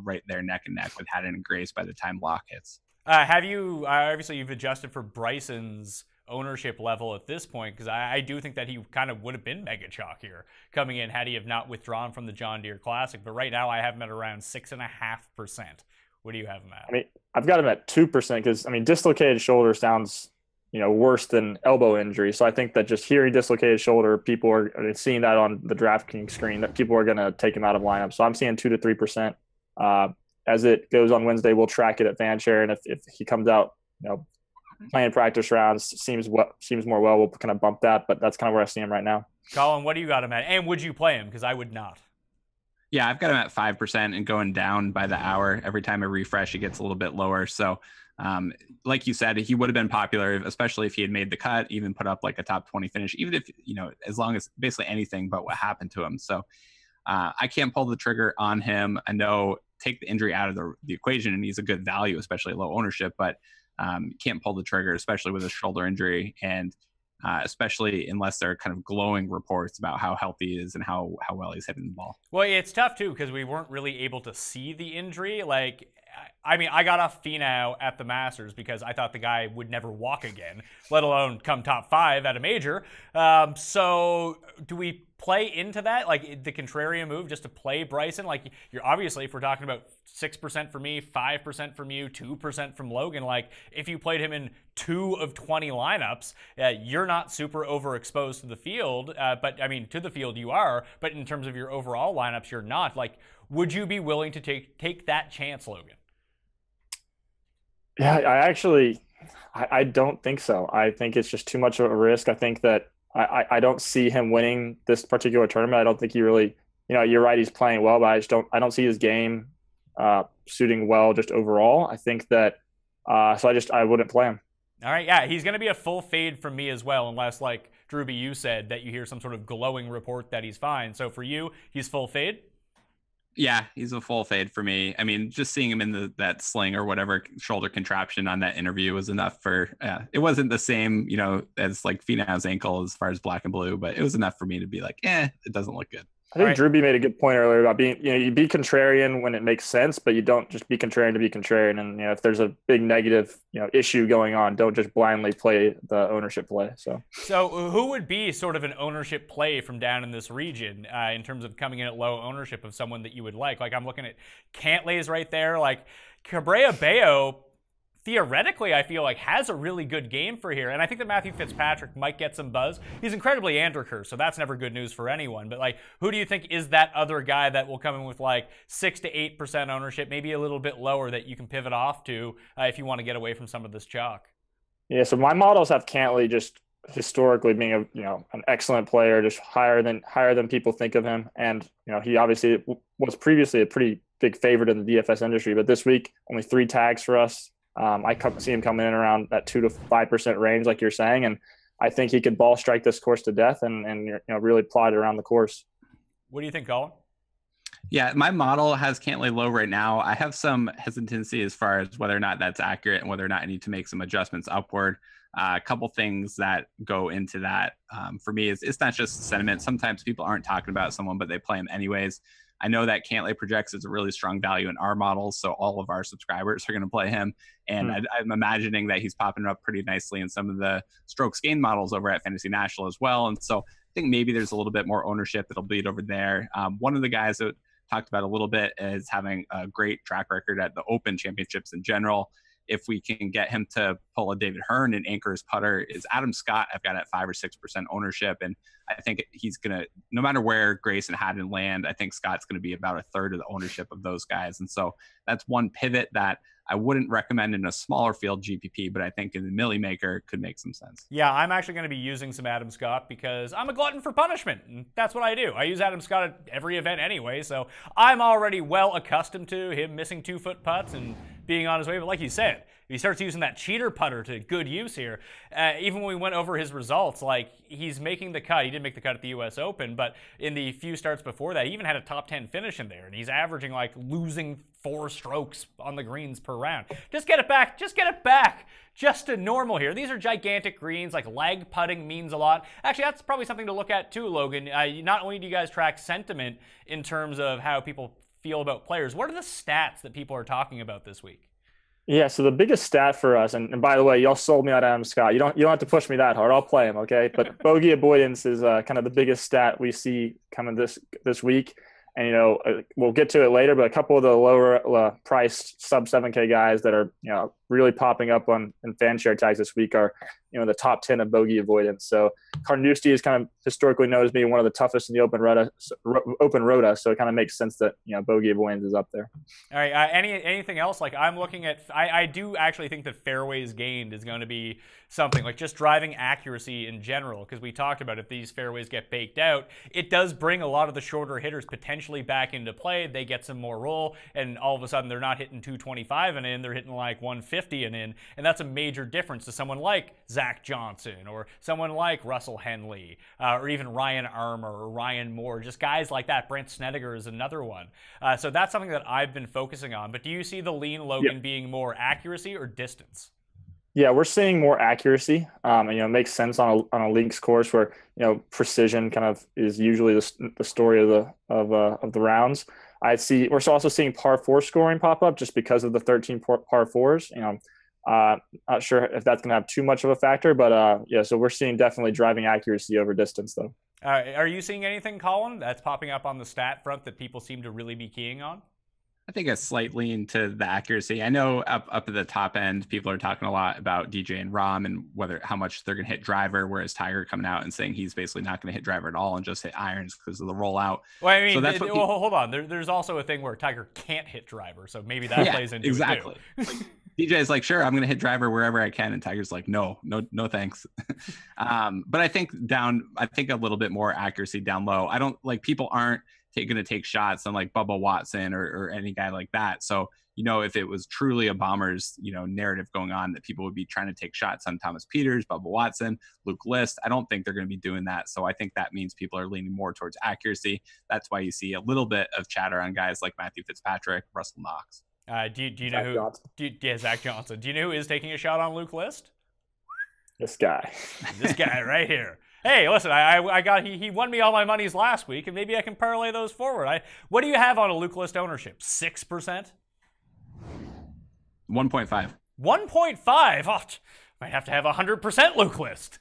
right there neck and neck with Hatton and Grace by the time lock hits. Have you, obviously you've adjusted for Bryson's ownership level at this point, because I do think that he kind of would have been mega chalk here coming in had he have not withdrawn from the John Deere Classic. But right now I have him at around 6.5%. What do you have him at? I've got him at 2% because dislocated shoulder sounds worse than elbow injury. So I think that just hearing dislocated shoulder, people are seeing that on the DraftKings screen, that people are going to take him out of lineup. So I'm seeing 2 to 3%. As it goes on Wednesday, we'll track it at FanShare, and if he comes out, playing practice rounds seems more well, we'll kind of bump that, but that's kind of where I see him right now. Colin, what do you got him at? And would you play him? Because I would not. Yeah, I've got him at 5% and going down by the hour. Every time I refresh, it gets a little bit lower. So like you said, he would have been popular, especially if he had made the cut, even put up like a top 20 finish, even if, as long as basically anything but what happened to him. So I can't pull the trigger on him. I know take the injury out of the equation, and he's a good value, especially low ownership, but can't pull the trigger, especially with a shoulder injury, and especially unless there are kind of glowing reports about how healthy he is and how well he's hitting the ball. Well, it's tough too because we weren't really able to see the injury. Like, I mean, I got off Finau at the Masters because I thought the guy would never walk again, let alone come top 5 at a major. So do we play into that, like the contrarian move, just to play Bryson? Like, you're obviously, if we're talking about 6% for me, 5% from you, 2% from Logan, like if you played him in 2 of 20 lineups, you're not super overexposed to the field. But I mean, to the field you are, but in terms of your overall lineups, you're not. Like, would you be willing to take that chance, Logan? Yeah, I don't think so. I think it's just too much of a risk. I think that I don't see him winning this particular tournament. I don't think he really, you're right, he's playing well, but I don't see his game suiting well just overall. I think that, I wouldn't play him. All right, yeah, he's going to be a full fade from me as well, unless, like Drewby, you said, that you hear some sort of glowing report that he's fine. So for you, he's full fade? Yeah, he's a full fade for me. I mean, just seeing him in that sling or whatever shoulder contraption on that interview was enough for, it wasn't the same, as like Finau's ankle as far as black and blue, but it was enough for me to be like, it doesn't look good. I think Drewby made a good point earlier about being, you be contrarian when it makes sense, but you don't just be contrarian to be contrarian. And, if there's a big negative, issue going on, don't just blindly play the ownership play. So who would be sort of an ownership play from down in this region in terms of coming in at low ownership of someone that you would like? Like, I'm looking at Cantlay's right there. Like, Cabrera Bello, theoretically, I feel like has a really good game for here. And I think that Matthew Fitzpatrick might get some buzz. He's incredibly Andrew, so that's never good news for anyone. But, like, who do you think is that other guy that will come in with, like, 6 to 8% ownership, maybe a little bit lower, that you can pivot off to if you want to get away from some of this chalk? Yeah, so my models have Cantlay just historically being an excellent player, just higher than people think of him. And, he obviously was previously a pretty big favorite in the DFS industry, but this week, only 3 tags for us. I see him coming in around that 2 to 5% range, like you're saying, and I think he could ball strike this course to death and really plot it around the course. What do you think, Colin? Yeah, my model has Cantlay low right now. I have some hesitancy as far as whether or not that's accurate and whether or not I need to make some adjustments upward. A couple things that go into that for me is it's not just sentiment. Sometimes people aren't talking about someone, but they play him anyways. I know that Cantlay projects as a really strong value in our models, so all of our subscribers are going to play him. And I'm imagining that he's popping up pretty nicely in some of the strokes gained models over at Fantasy National as well. And so I think maybe there's a little bit more ownership that'll bleed over there. One of the guys that talked about a little bit is having a great track record at the Open Championships in general. If we can get him to pull a David Hearn and anchor his putter, is Adam Scott. I've got at 5 or 6% ownership. And I think he's going to, no matter where Grayson Haddon land, I think Scott's going to be about a third of the ownership of those guys. And so that's one pivot that I wouldn't recommend in a smaller field GPP, but I think in the Millie Maker could make some sense. Yeah, I'm actually going to be using some Adam Scott because I'm a glutton for punishment, and that's what I do. I use Adam Scott at every event anyway, so I'm already well accustomed to him missing 2-foot putts and being on his way. But like you said, if he starts using that cheater putter to good use here, even when we went over his results, like, he's making the cut. He didn't make the cut at the U.S. Open, but in the few starts before that, he even had a top 10 finish in there, and he's averaging, like, losing 4 strokes on the greens per round. Just get it back. Just get it back. Just to normal here. These are gigantic greens. Like, lag putting means a lot. Actually, that's probably something to look at too, Logan. Not only do you guys track sentiment in terms of how people feel about players, what are the stats that people are talking about this week? Yeah, so the biggest stat for us, and by the way, y'all sold me on Adam Scott. You don't have to push me that hard. I'll play him, okay? But bogey avoidance is kind of the biggest stat we see coming this week. And, we'll get to it later, but a couple of the lower priced sub 7K guys that are, really popping up in fan share tags this week are, the top 10 of bogey avoidance. So Carnoustie is kind of historically known as being one of the toughest in the open rota. So it kind of makes sense that, bogey avoidance is up there. All right. Anything else? Like, I'm looking at, I do actually think that fairways gained is going to be something, like just driving accuracy in general, because we talked about if these fairways get baked out, it does bring a lot of the shorter hitters potentially back into play. They get some more roll, and all of a sudden they're not hitting 225 and in, they're hitting like 150 50 and in, and that's a major difference to someone like Zach Johnson or someone like Russell Henley or even Ryan Armour or Ryan Moore, just guys like that. Brent Snedeker is another one. So that's something that I've been focusing on. But do you see the lean, Logan, being more accuracy or distance? Yeah, we're seeing more accuracy. It makes sense on a links course where precision kind of is usually the story of the rounds. We're also seeing par 4 scoring pop up just because of the 13 par 4s. Not sure if that's going to have too much of a factor, but so we're seeing definitely driving accuracy over distance though. Are you seeing anything, Colin, that's popping up on the stat front that people seem to really be keying on? I think a slight lean to the accuracy. I know up at the top end, people are talking a lot about DJ and Rahm and how much they're going to hit driver, whereas Tiger coming out and saying he's basically not going to hit driver at all and just hit irons because of the rollout. Well, I mean, so hold on. There's also a thing where Tiger can't hit driver, so maybe that plays into it too. Like, DJ is like, sure, I'm going to hit driver wherever I can, and Tiger's like, no, thanks. But I think a little bit more accuracy down low. I don't like people aren't going to take shots on like Bubba Watson or any guy like that. So, if it was truly a Bombers, narrative going on, that people would be trying to take shots on Thomas Peters, Bubba Watson, Luke List. I don't think they're going to be doing that. So I think that means people are leaning more towards accuracy. That's why you see a little bit of chatter on guys like Matthew Fitzpatrick, Russell Knox. Do you know who? Zach Johnson. Do you know who is taking a shot on Luke List? This guy. This guy right here. Hey, listen, he won me all my monies last week, and maybe I can parlay those forward. What do you have on a Luke List ownership? 6%? 1.5. 1.5? Oh, might have to have 100% Luke List.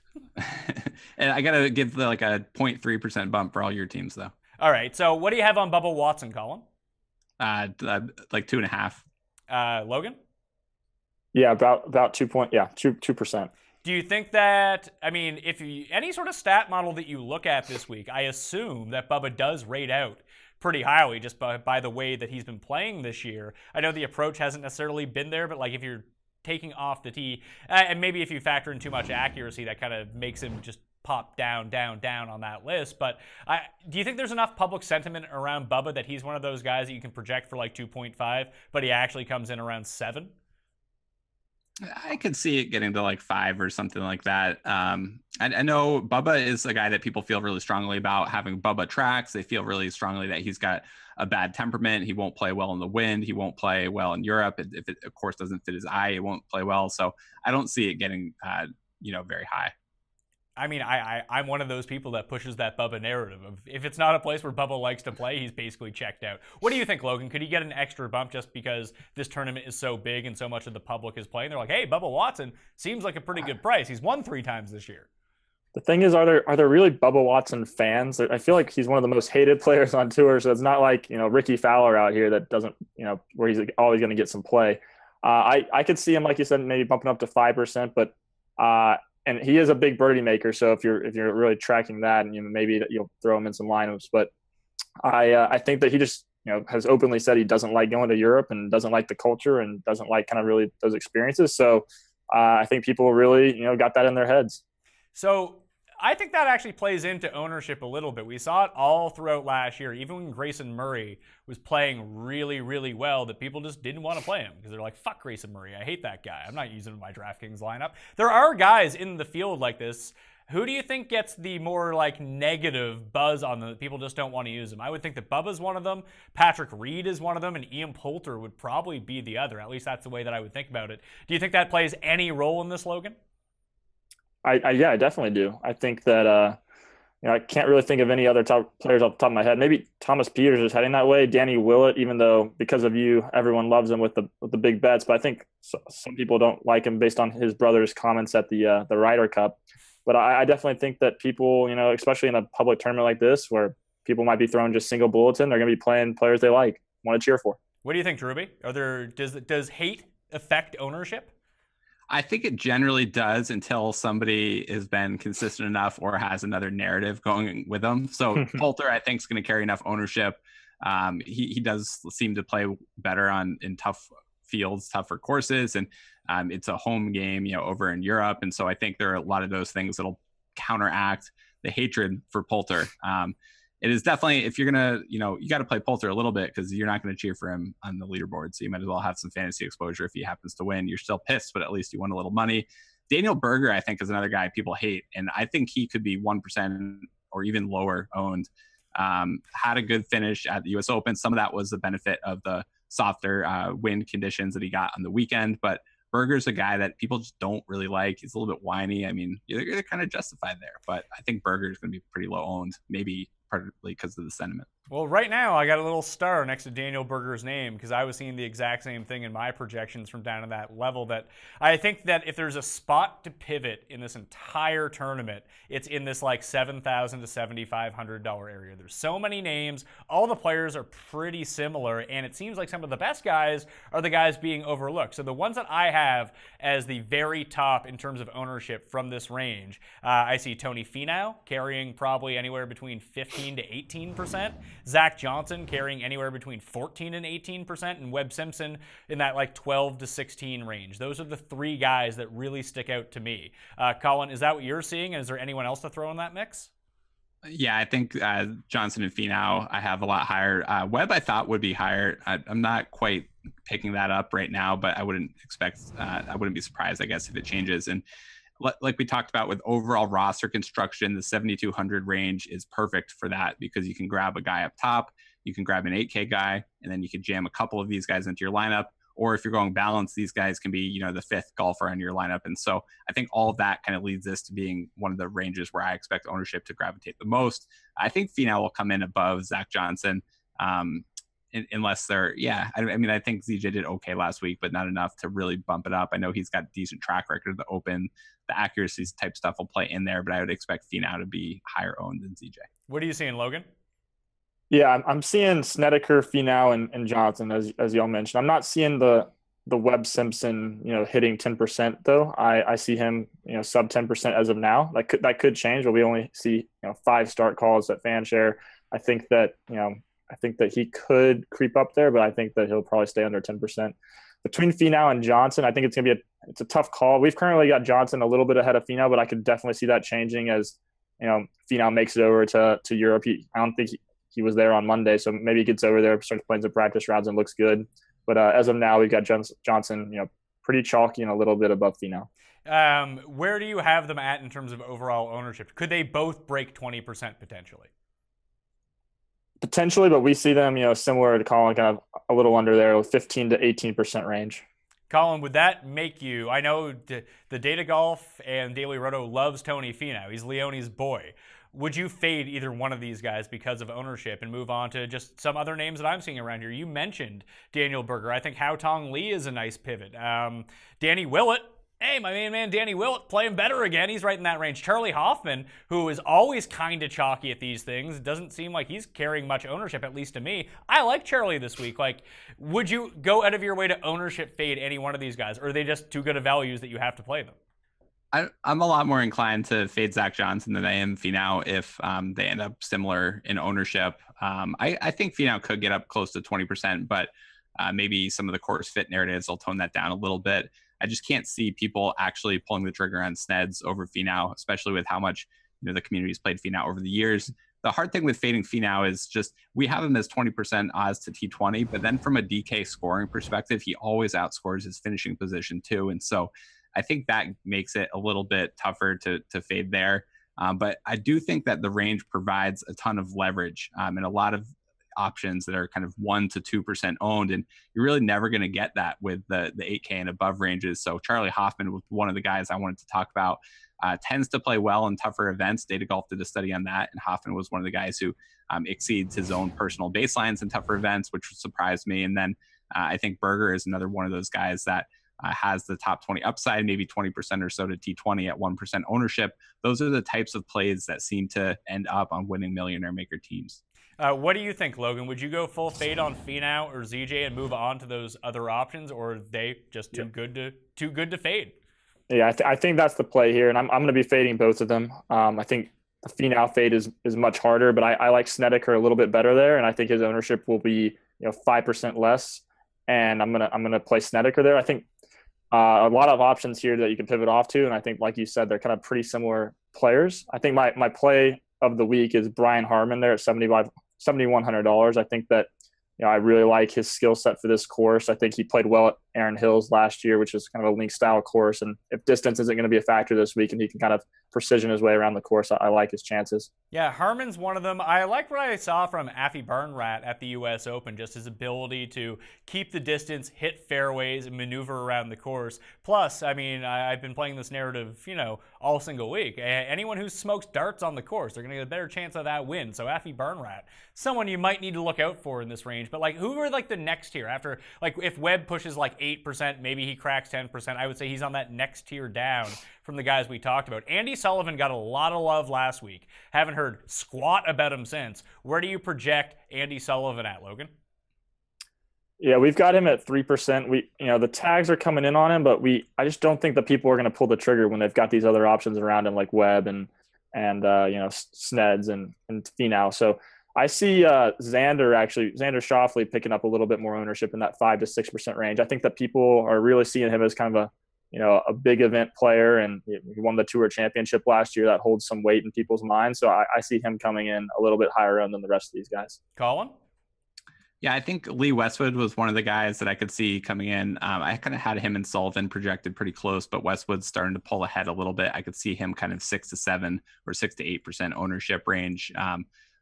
And I got to give like a 0.3% bump for all your teams, though. All right, so what do you have on Bubba Watson, Colin? Like 2.5. Logan? Yeah, about 2%. Do you think that, if any sort of stat model that you look at this week, I assume that Bubba does rate out pretty highly just by the way that he's been playing this year. I know the approach hasn't necessarily been there, but like if you're taking off the tee, and maybe if you factor in too much accuracy, that kind of makes him just pop down on that list. But do you think there's enough public sentiment around Bubba that he's one of those guys that you can project for like 2.5, but he actually comes in around 7? I could see it getting to like 5 or something like that. I know Bubba is a guy that people feel really strongly about. Having Bubba tracks, they feel really strongly that he's got a bad temperament. He won't play well in the wind. He won't play well in Europe. If it, of course, doesn't fit his eye, it won't play well. So I don't see it getting, very high. I'm one of those people that pushes that Bubba narrative of if it's not a place where Bubba likes to play, he's basically checked out. What do you think, Logan? Could he get an extra bump just because this tournament is so big and so much of the public is playing? They're like, hey, Bubba Watson seems like a pretty good price. He's won 3 times this year. The thing is, are there really Bubba Watson fans? I feel like he's one of the most hated players on tour. So it's not like, Ricky Fowler out here that doesn't, where he's always going to get some play. I could see him, like you said, maybe bumping up to 5%, but and he is a big birdie maker. So if you're really tracking that, and maybe you'll throw him in some lineups. But I think that he just has openly said he doesn't like going to Europe and doesn't like the culture and doesn't like kind of really those experiences. So I think people really got that in their heads. So I think that actually plays into ownership a little bit. We saw it all throughout last year, even when Grayson Murray was playing really, really well, that people just didn't want to play him because they're like, fuck Grayson Murray. I hate that guy. I'm not using him in my DraftKings lineup. There are guys in the field like this. Who do you think gets the more like negative buzz on them that people just don't want to use him? I would think that Bubba's one of them, Patrick Reed is one of them, and Ian Poulter would probably be the other. At least that's the way that I would think about it. Do you think that plays any role in this, Logan? I definitely do. I think that I can't really think of any other top players off the top of my head. Maybe Thomas Peters is heading that way. Danny Willett, even though because of you, everyone loves him with the big bets. But I think some people don't like him based on his brother's comments at the Ryder Cup. But I definitely think that people, especially in a public tournament like this, where people might be throwing just single bulletin, they're going to be playing players they like, want to cheer for. What do you think, Drewby? Does hate affect ownership? I think it generally does until somebody has been consistent enough or has another narrative going with them. So Poulter, I think, is going to carry enough ownership. He does seem to play better in tough fields, tougher courses, and it's a home game, over in Europe. And so I think there are a lot of those things that'll counteract the hatred for Poulter. it is definitely, if you're going to, you got to play Poulter a little bit because you're not going to cheer for him on the leaderboard. So you might as well have some fantasy exposure if he happens to win. You're still pissed, but at least you won a little money. Daniel Berger, I think, is another guy people hate. And I think he could be 1% or even lower owned. Had a good finish at the US Open. Some of that was the benefit of the softer wind conditions that he got on the weekend. But Berger's a guy that people just don't really like. He's a little bit whiny. I mean, you're kind of justified there. But I think Berger's going to be pretty low owned, maybe partly because of the sentiment. Well, right now I got a little star next to Daniel Berger's name because I was seeing the exact same thing in my projections from down to that level. That I think that if there's a spot to pivot in this entire tournament, it's in this like $7,000 to $7,500 area. There's so many names. All the players are pretty similar, and it seems like some of the best guys are the guys being overlooked. So the ones that I have as the very top in terms of ownership from this range, I see Tony Finau carrying probably anywhere between 15 to 18%. Zach Johnson carrying anywhere between 14 and 18%, and Webb Simpson in that like 12 to 16 range. Those are the three guys that really stick out to me. Colin, is that what you're seeing? And is there anyone else to throw in that mix? Yeah, I think Johnson and Finau I have a lot higher. Webb I thought would be higher. I'm not quite picking that up right now, but I wouldn't be surprised, I guess, if it changes. And like we talked about with overall roster construction, the 7,200 range is perfect for that because you can grab a guy up top, you can grab an 8K guy, and then you can jam a couple of these guys into your lineup. Or if you're going balance, these guys can be, the fifth golfer on your lineup. And so I think all of that kind of leads this to being one of the ranges where I expect ownership to gravitate the most. I think Finau will come in above Zach Johnson. Unless they're, I think ZJ did okay last week, but not enough to really bump it up. I know he's got a decent track record of the Open. The accuracy type stuff will play in there, but I would expect Finau to be higher owned than ZJ. What are you seeing, Logan? Yeah, I'm seeing Snedeker, Finau, and Johnson, as y'all mentioned. I'm not seeing the Webb Simpson, hitting 10% though. I see him, sub 10% as of now. That could change, but we only see 5 start calls at FanShare. I think that he could creep up there, but I think that he'll probably stay under 10%. Between Finau and Johnson, I think it's gonna be it's a tough call. We've currently got Johnson a little bit ahead of Finau, but I could definitely see that changing as Finau makes it over to Europe. I don't think he was there on Monday, so maybe he gets over there, starts playing some practice rounds, and looks good. But as of now, we've got Johnson, pretty chalky and a little bit above Finau. Where do you have them at in terms of overall ownership? Could they both break 20% potentially? Potentially, but we see them, similar to Colin, kind of a little under there, 15 to 18% range. Colin, would that make you? I know the Data Golf and Daily Roto loves Tony Finau. He's Leone's boy. Would you fade either one of these guys because of ownership and move on to just some other names that I'm seeing around here? You mentioned Daniel Berger. I think Hao Tong Lee is a nice pivot. Danny Willett. Hey, my main man Danny Willett playing better again. He's right in that range. Charlie Hoffman, who is always kind of chalky at these things, doesn't seem like he's carrying much ownership, at least to me. I like Charlie this week. Would you go out of your way to ownership fade any one of these guys, or are they just too good of values that you have to play them? I'm a lot more inclined to fade Zach Johnson than I am Finau if they end up similar in ownership. I think Finau could get up close to 20%, but maybe some of the course fit narratives will tone that down a little bit. I just can't see people actually pulling the trigger on Sneds over Finau, especially with how much the community's played Finau over the years. The hard thing with fading Finau is just we have him as 20% odds to T20, but then from a DK scoring perspective, he always outscores his finishing position too. And so I think that makes it a little bit tougher to fade there. But I do think that the range provides a ton of leverage and a lot of options that are kind of 1% to 2% owned. And you're really never going to get that with the 8K and above ranges. So Charlie Hoffman was one of the guys I wanted to talk about. Tends to play well in tougher events. Data Golf did a study on that. And Hoffman was one of the guys who exceeds his own personal baselines in tougher events, which surprised me. And then I think Berger is another one of those guys that has the top 20 upside, maybe 20% or so to T20 at 1% ownership. Those are the types of plays that seem to end up on winning Millionaire Maker teams. What do you think, Logan? Would you go full fade on Finau or ZJ and move on to those other options, or are they just too good to fade? Yeah, I think that's the play here, and I'm going to be fading both of them. I think the Finau fade is much harder, but I like Snedeker a little bit better there, and I think his ownership will be 5% less, and I'm gonna play Snedeker there. I think a lot of options here that you can pivot off to, and I think, like you said, they're kind of pretty similar players. I think my play of the week is Brian Harmon there at $7,100. I think that, I really like his skill set for this course. I think he played well at Aaron Hills last year, which is kind of a link style course. And if distance isn't going to be a factor this week and he can kind of precision his way around the course, I like his chances. Yeah, Harmon's one of them. I like what I saw from Afi Barnrat at the U.S. Open, just his ability to keep the distance, hit fairways, and maneuver around the course. Plus, I mean, I've been playing this narrative, all single week. Anyone who smokes darts on the course, they're going to get a better chance of that win. So Afi Barnrat, someone you might need to look out for in this range. But who are the next tier after? If Webb pushes 8%, maybe he cracks 10%. I would say he's on that next tier down from the guys we talked about. Andy Sullivan got a lot of love last week. Haven't heard squat about him since. Where do you project Andy Sullivan at, Logan? Yeah, we've got him at 3%. The tags are coming in on him, but I just don't think that people are going to pull the trigger when they've got these other options around him like Webb and Sneds and Finau. So I see Xander Schauffele picking up a little bit more ownership in that 5 to 6% range. I think that people are really seeing him as kind of a big event player, and he won the Tour Championship last year. That holds some weight in people's minds. So I see him coming in a little bit higher owned than the rest of these guys. Colin? Yeah, I think Lee Westwood was one of the guys that I could see coming in. I kind of had him and Sullivan projected pretty close, but Westwood's starting to pull ahead a little bit. I could see him kind of 6 to 7 or 6 to 8% ownership range.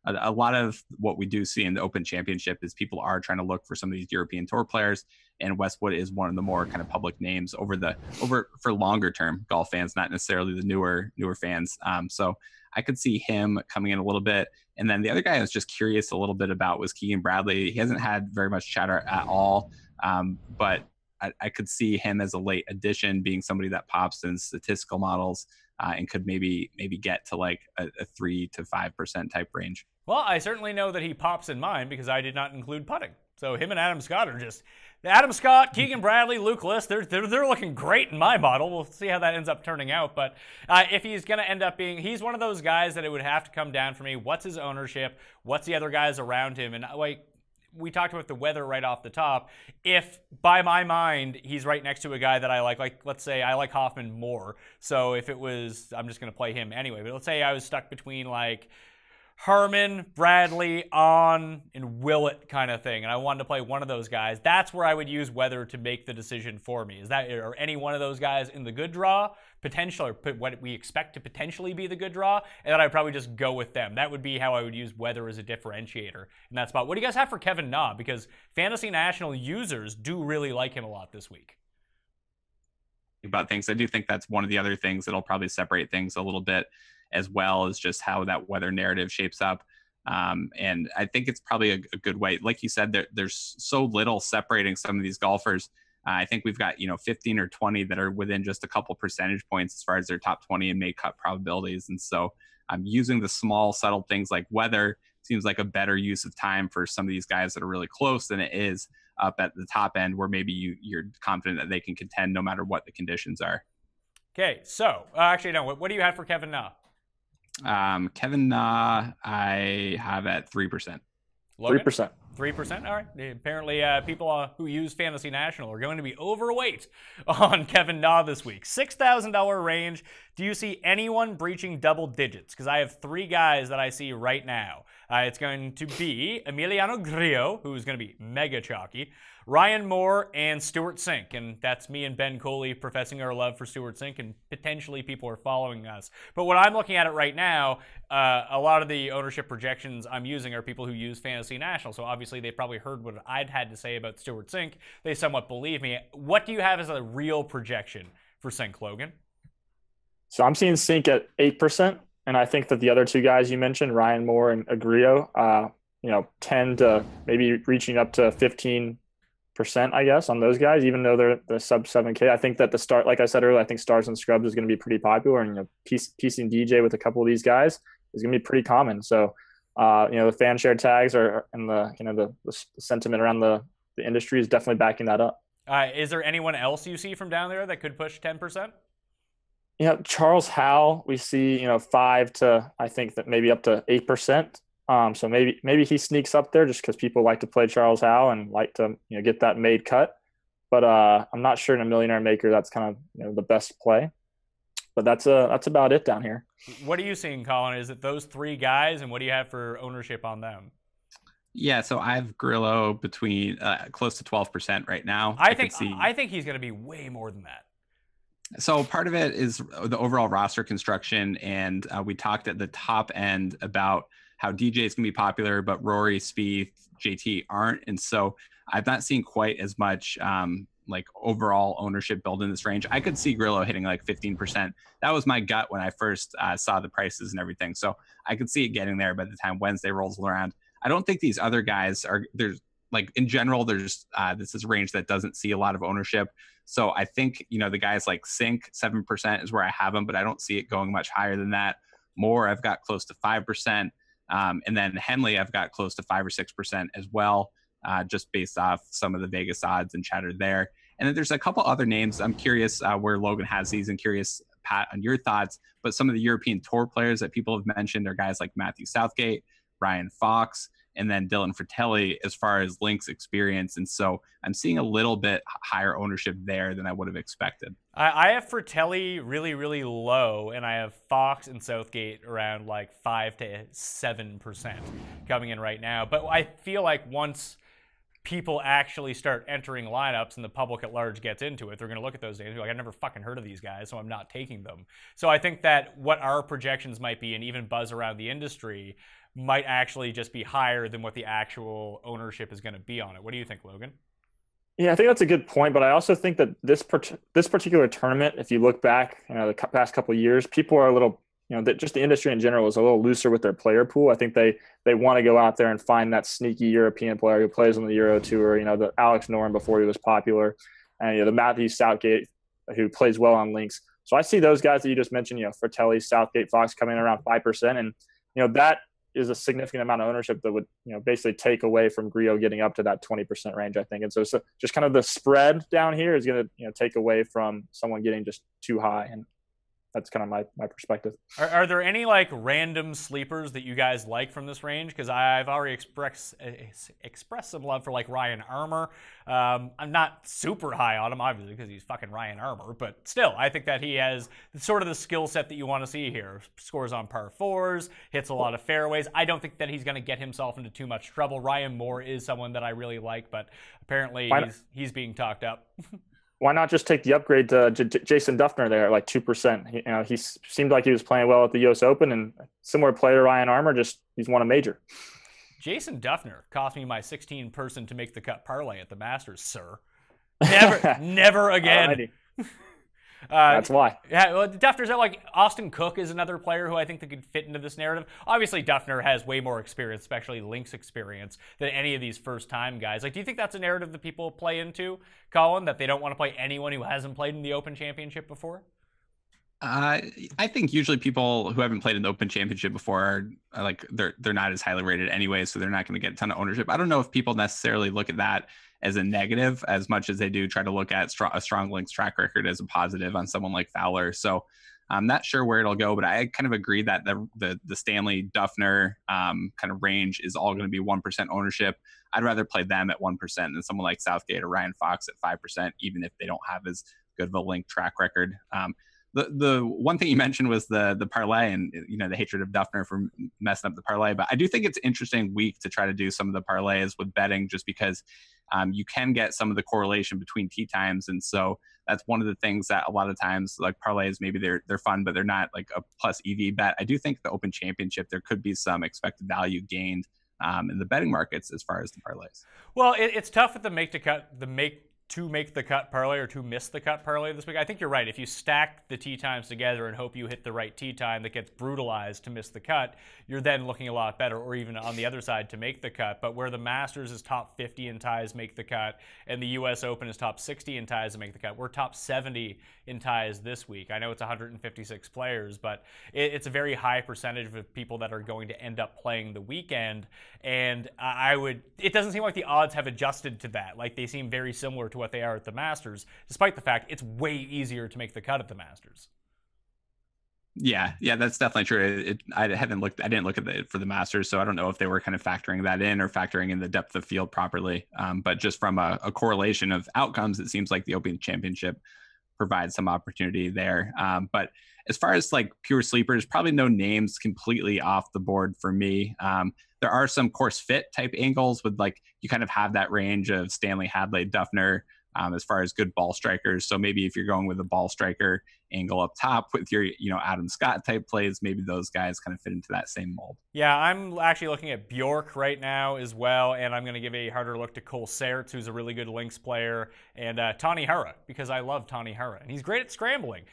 A lot of what we do see in the Open Championship is people are trying to look for some of these European Tour players, and Westwood is one of the more kind of public names for longer term golf fans, not necessarily the newer fans. So I could see him coming in a little bit. And then the other guy I was just curious a little bit about was Keegan Bradley. He hasn't had very much chatter at all, but I could see him as a late addition, being somebody that pops in statistical models and could maybe get to a 3 to 5% type range. Well, I certainly know that he pops in mine because I did not include putting. So him and Adam Scott are just Adam Scott, Keegan Bradley, Luke List. They're looking great in my model. We'll see how that ends up turning out. But if he's going to end up he's one of those guys that it would have to come down for me. What's his ownership? What's the other guys around him? And we talked about the weather right off the top. If by my mind he's right next to a guy that I like let's say I like Hoffman more. So if it was, I'm just going to play him anyway. But let's say I was stuck between Harmon, Bradley, and Willett kind of thing, and I wanted to play one of those guys. That's where I would use weather to make the decision for me. Are any one of those guys in the good draw, potential, or what we expect to potentially be the good draw, and then I'd probably just go with them. That would be how I would use weather as a differentiator in that spot. What do you guys have for Kevin Na? Because Fantasy National users do really like him a lot this week. About things, I do think that's one of the other things that'll probably separate things a little bit, as well as just how that weather narrative shapes up. And I think it's probably a good way. Like you said, there's so little separating some of these golfers. I think we've got, 15 or 20 that are within just a couple percentage points as far as their top 20 and may cut probabilities. And so I'm using the small, subtle things like weather seems like a better use of time for some of these guys that are really close than it is up at the top end, where maybe you're confident that they can contend no matter what the conditions are. Okay, so actually, no, what do you have for Kevin Na? Kevin Na, I have at 3%. Logan? 3%. 3%? All right. Apparently, people who use Fantasy National are going to be overweight on Kevin Na this week. $6,000 range. Do you see anyone breaching double digits? Because I have 3 guys that I see right now. It's going to be Emiliano Grillo, who's going to be mega chalky, Ryan Moore, and Stuart Sink. And that's me and Ben Coley professing our love for Stuart Sink, and potentially people are following us. But when I'm looking at it right now, a lot of the ownership projections I'm using are people who use Fantasy National. So obviously they probably heard what I'd had to say about Stuart Sink. They somewhat believe me. What do you have as a real projection for Sink, Logan? So I'm seeing Sink at 8%. And I think that the other 2 guys you mentioned, Ryan Moore and Agrio, tend to maybe reaching up to 15%, I guess, on those guys, even though they're the sub 7K. I think that the start, like I said earlier, I think Stars and Scrubs is going to be pretty popular, and piecing DJ with a couple of these guys is going to be pretty common. So, the fan share tags are, and the sentiment around the industry is definitely backing that up. Is there anyone else you see from down there that could push 10%? Charles Howell, we see, 5 to, I think that maybe up to 8%. So maybe he sneaks up there just because people like to play Charles Howell and like to, get that made cut. But I'm not sure in a millionaire maker that's kind of, the best play. But that's about it down here. What are you seeing, Colin? Is it those three guys, and what do you have for ownership on them? Yeah, so I have Grillo between close to 12% right now. I think he's going to be way more than that. So part of it is the overall roster construction, and we talked at the top end about how DJ is going to be popular, but Rory, Spieth, JT aren't, and so I've not seen quite as much like overall ownership build in this range. I could see Grillo hitting like 15%. That was my gut when I first saw the prices and everything, so I could see it getting there by the time Wednesday rolls around. I don't think these other guys are there's like in general, there's this is a range that doesn't see a lot of ownership. So I think, the guys like Sink, 7% is where I have them, but I don't see it going much higher than that. Moore, I've got close to 5%. And then Henley, I've got close to 5 or 6% as well, just based off some of the Vegas odds and chatter there. And then there's a couple other names. I'm curious where Logan has these, and curious, Pat, on your thoughts. But some of the European Tour players that people have mentioned are guys like Matthew Southgate, Ryan Fox, and then Dylan Fratelli as far as links experience. And so I'm seeing a little bit higher ownership there than I would have expected. I have Fratelli really, really low, and I have Fox and Southgate around like 5 to 7% coming in right now. But I feel like once people actually start entering lineups and the public at large gets into it, they're going to look at those names and be like, I never fucking heard of these guys, so I'm not taking them. So I think that what our projections might be, and even buzz around the industry, might actually just be higher than what the actual ownership is going to be on it. What do you think, Logan? Yeah, I think that's a good point, but I also think that this particular tournament, if you look back, the past couple of years, people are a little, that just the industry in general is a little looser with their player pool. I think they want to go out there and find that sneaky European player who plays on the Euro Tour, the Alex Noren before he was popular, and the Matthew Southgate who plays well on links. So I see those guys that you just mentioned, Fratelli, Southgate, Fox coming in around 5%, and that is a significant amount of ownership that would, basically take away from Grillo getting up to that 20% range, I think. And so just kind of the spread down here is going to, take away from someone getting just too high. And that's kind of my perspective. Are there any like random sleepers that you guys like from this range? Because I've already expressed some love for like Ryan Armour. I'm not super high on him, obviously, because he's fucking Ryan Armour. But still, I think that he has sort of the skill set that you want to see here. Scores on par fours, hits a lot of fairways. I don't think that he's going to get himself into too much trouble. Ryan Moore is someone that I really like, but apparently he's being talked up. Why not just take the upgrade to Jason Duffner there at like 2%? He seemed like he was playing well at the U.S. Open, and similar player to Ryan Armour, just he's won a major. Jason Duffner cost me my 16-person to make the cut parlay at the Masters, sir. Never again. That's why. Yeah, well, Duffner's like Austin Cook is another player who I think that could fit into this narrative. Obviously, Duffner has way more experience, especially links experience, than any of these first-time guys. Like, do you think that's a narrative that people play into, Colin, that they don't want to play anyone who hasn't played in the Open Championship before? I think usually people who haven't played in the Open Championship before are like they're not as highly rated anyway, so they're not going to get a ton of ownership. I don't know if people necessarily look at that as a negative as much as they do try to look at a strong links track record as a positive on someone like Fowler. So I'm not sure where it'll go, but I kind of agree that the Stanley Duffner kind of range is all going to be 1% ownership. I'd rather play them at 1% than someone like Southgate or Ryan Fox at 5%, even if they don't have as good of a link track record. The one thing you mentioned was the parlay and the hatred of Duffner for messing up the parlay, but I do think it's an interesting week to try to do some of the parlays with betting, just because you can get some of the correlation between tee times, and so that's one of the things that a lot of times, like parlays, maybe they're fun, but they're not like a plus EV bet. I do think the Open Championship there could be some expected value gained in the betting markets as far as the parlays. Well, it's tough with the make the cut parlay or to miss the cut parlay this week. I think you're right. If you stack the tee times together and hope you hit the right tee time that gets brutalized to miss the cut, you're then looking a lot better, or even on the other side to make the cut. But where the Masters is top 50 in ties make the cut, and the U.S. Open is top 60 in ties to make the cut, we're top 70 in ties this week. I know it's 156 players, but it's a very high percentage of people that are going to end up playing the weekend. And it doesn't seem like the odds have adjusted to that. Like, they seem very similar to what they are at the Masters, despite the fact it's way easier to make the cut at the Masters. Yeah, that's definitely true. I didn't look at it for the Masters, so I don't know if they were kind of factoring that in or factoring in the depth of field properly. But just from a correlation of outcomes, it seems like the Open Championship provides some opportunity there. But as far as like pure sleepers, probably no names completely off the board for me. There are some course fit type angles with like you kind of have that range of Stanley, Hadley, Duffner as far as good ball strikers. So maybe if you're going with a ball striker angle up top with your, Adam Scott type plays, maybe those guys kind of fit into that same mold. Yeah, I'm actually looking at Bjork right now as well, and I'm going to give a harder look to Cole Sertz, who's a really good links player, and Tani Hara, because I love Tani Hara, and he's great at scrambling.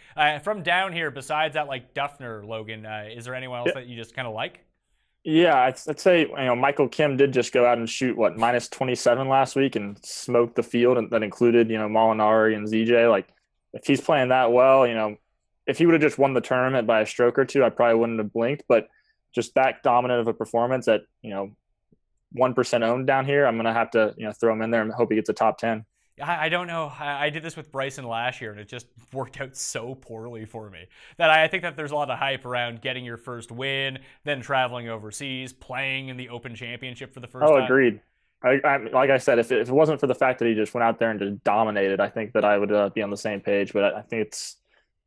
From down here, besides that, like Duffner, Logan, is there anyone else that you just kind of like? Yeah, I'd say Michael Kim did just go out and shoot minus 27 last week and smoke the field, and that included Molinari and ZJ. Like if he's playing that well, if he would have just won the tournament by a stroke or two, I probably wouldn't have blinked. But just that dominant of a performance at 1% owned down here, I'm gonna have to throw him in there and hope he gets a top 10. I don't know. I did this with Bryson last year, and it just worked out so poorly for me that I think that there's a lot of hype around getting your first win, then traveling overseas, playing in the Open Championship for the first time. Oh, agreed. Like I said, if it wasn't for the fact that he just went out there and just dominated, I think that I would be on the same page. But I think it's,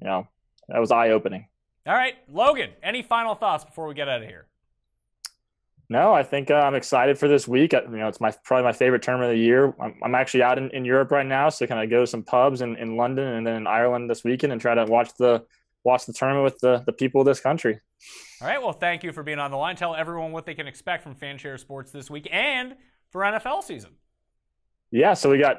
that was eye-opening. All right, Logan, any final thoughts before we get out of here? No, I think I'm excited for this week. It's probably my favorite tournament of the year. I'm actually out in Europe right now, so kind of go to some pubs in London and then in Ireland this weekend and try to watch the tournament with the people of this country. All right, well, thank you for being on the line. Tell everyone what they can expect from Fanshare Sports this week and for NFL season. Yeah, so we got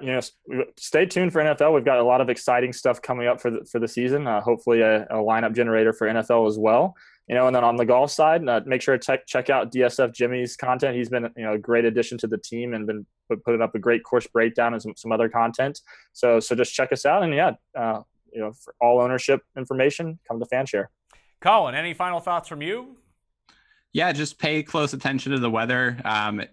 stay tuned for NFL. We've got a lot of exciting stuff coming up for the season. Hopefully a lineup generator for NFL as well. And then on the golf side, make sure to check out DSF Jimmy's content. He's been a great addition to the team and been putting up a great course breakdown and some other content. So just check us out. And for all ownership information, come to Fanshare. Colin, any final thoughts from you? Yeah, just pay close attention to the weather.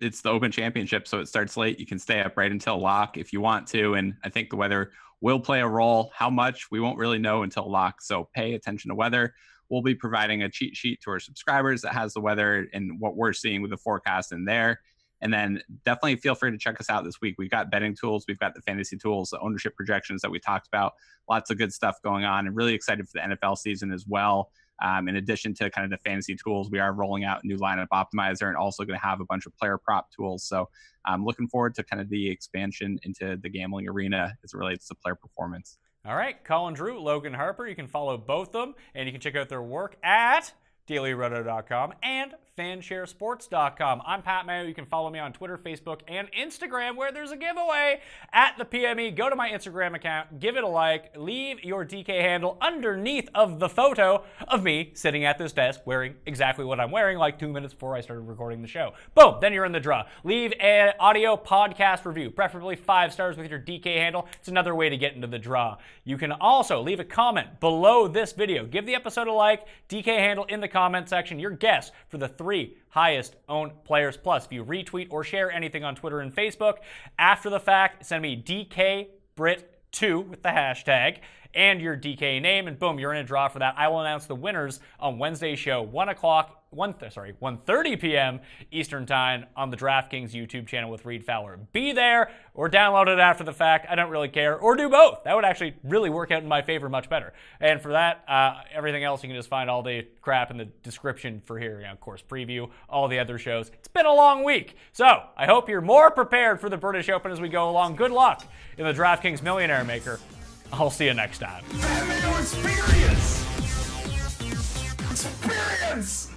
It's the Open Championship, so it starts late. You can stay up right until lock if you want to. And I think the weather will play a role. How much, we won't really know until lock. So pay attention to weather. We'll be providing a cheat sheet to our subscribers that has the weather and what we're seeing with the forecast in there. And then definitely feel free to check us out this week. We've got betting tools. We've got the fantasy tools, the ownership projections that we talked about. Lots of good stuff going on, and really excited for the NFL season as well. In addition to kind of the fantasy tools, we are rolling out a new lineup optimizer and also going to have a bunch of player prop tools. So I'm looking forward to kind of the expansion into the gambling arena as it relates to player performance. All right, Colin Drew, Logan Harper. You can follow both of them, and you can check out their work at dailyroto.com and fansharesports.com. I'm Pat Mayo. You can follow me on Twitter, Facebook, and Instagram, where there's a giveaway at the PME. Go to my Instagram account, give it a like, leave your DK handle underneath of the photo of me sitting at this desk wearing exactly what I'm wearing like 2 minutes before I started recording the show. Boom, then you're in the draw. Leave an audio podcast review, preferably 5 stars with your DK handle. It's another way to get into the draw. You can also leave a comment below this video. Give the episode a like, DK handle in the comment section, your guess for the 3 highest owned players. Plus, if you retweet or share anything on Twitter and Facebook, after the fact, send me DKBrit2 with the hashtag and your DK name, and boom, you're in a draw for that. I will announce the winners on Wednesday's show, 1:30 p.m. Eastern Time on the DraftKings YouTube channel with Reed Fowler. Be there or download it after the fact. I don't really care. Or do both. That would actually really work out in my favor much better. And for that, everything else, you can just find all the crap in the description for here. Of course, preview, all the other shows. It's been a long week. So I hope you're more prepared for the British Open as we go along. Good luck in the DraftKings Millionaire Maker. I'll see you next time. Mayo Experience! Experience!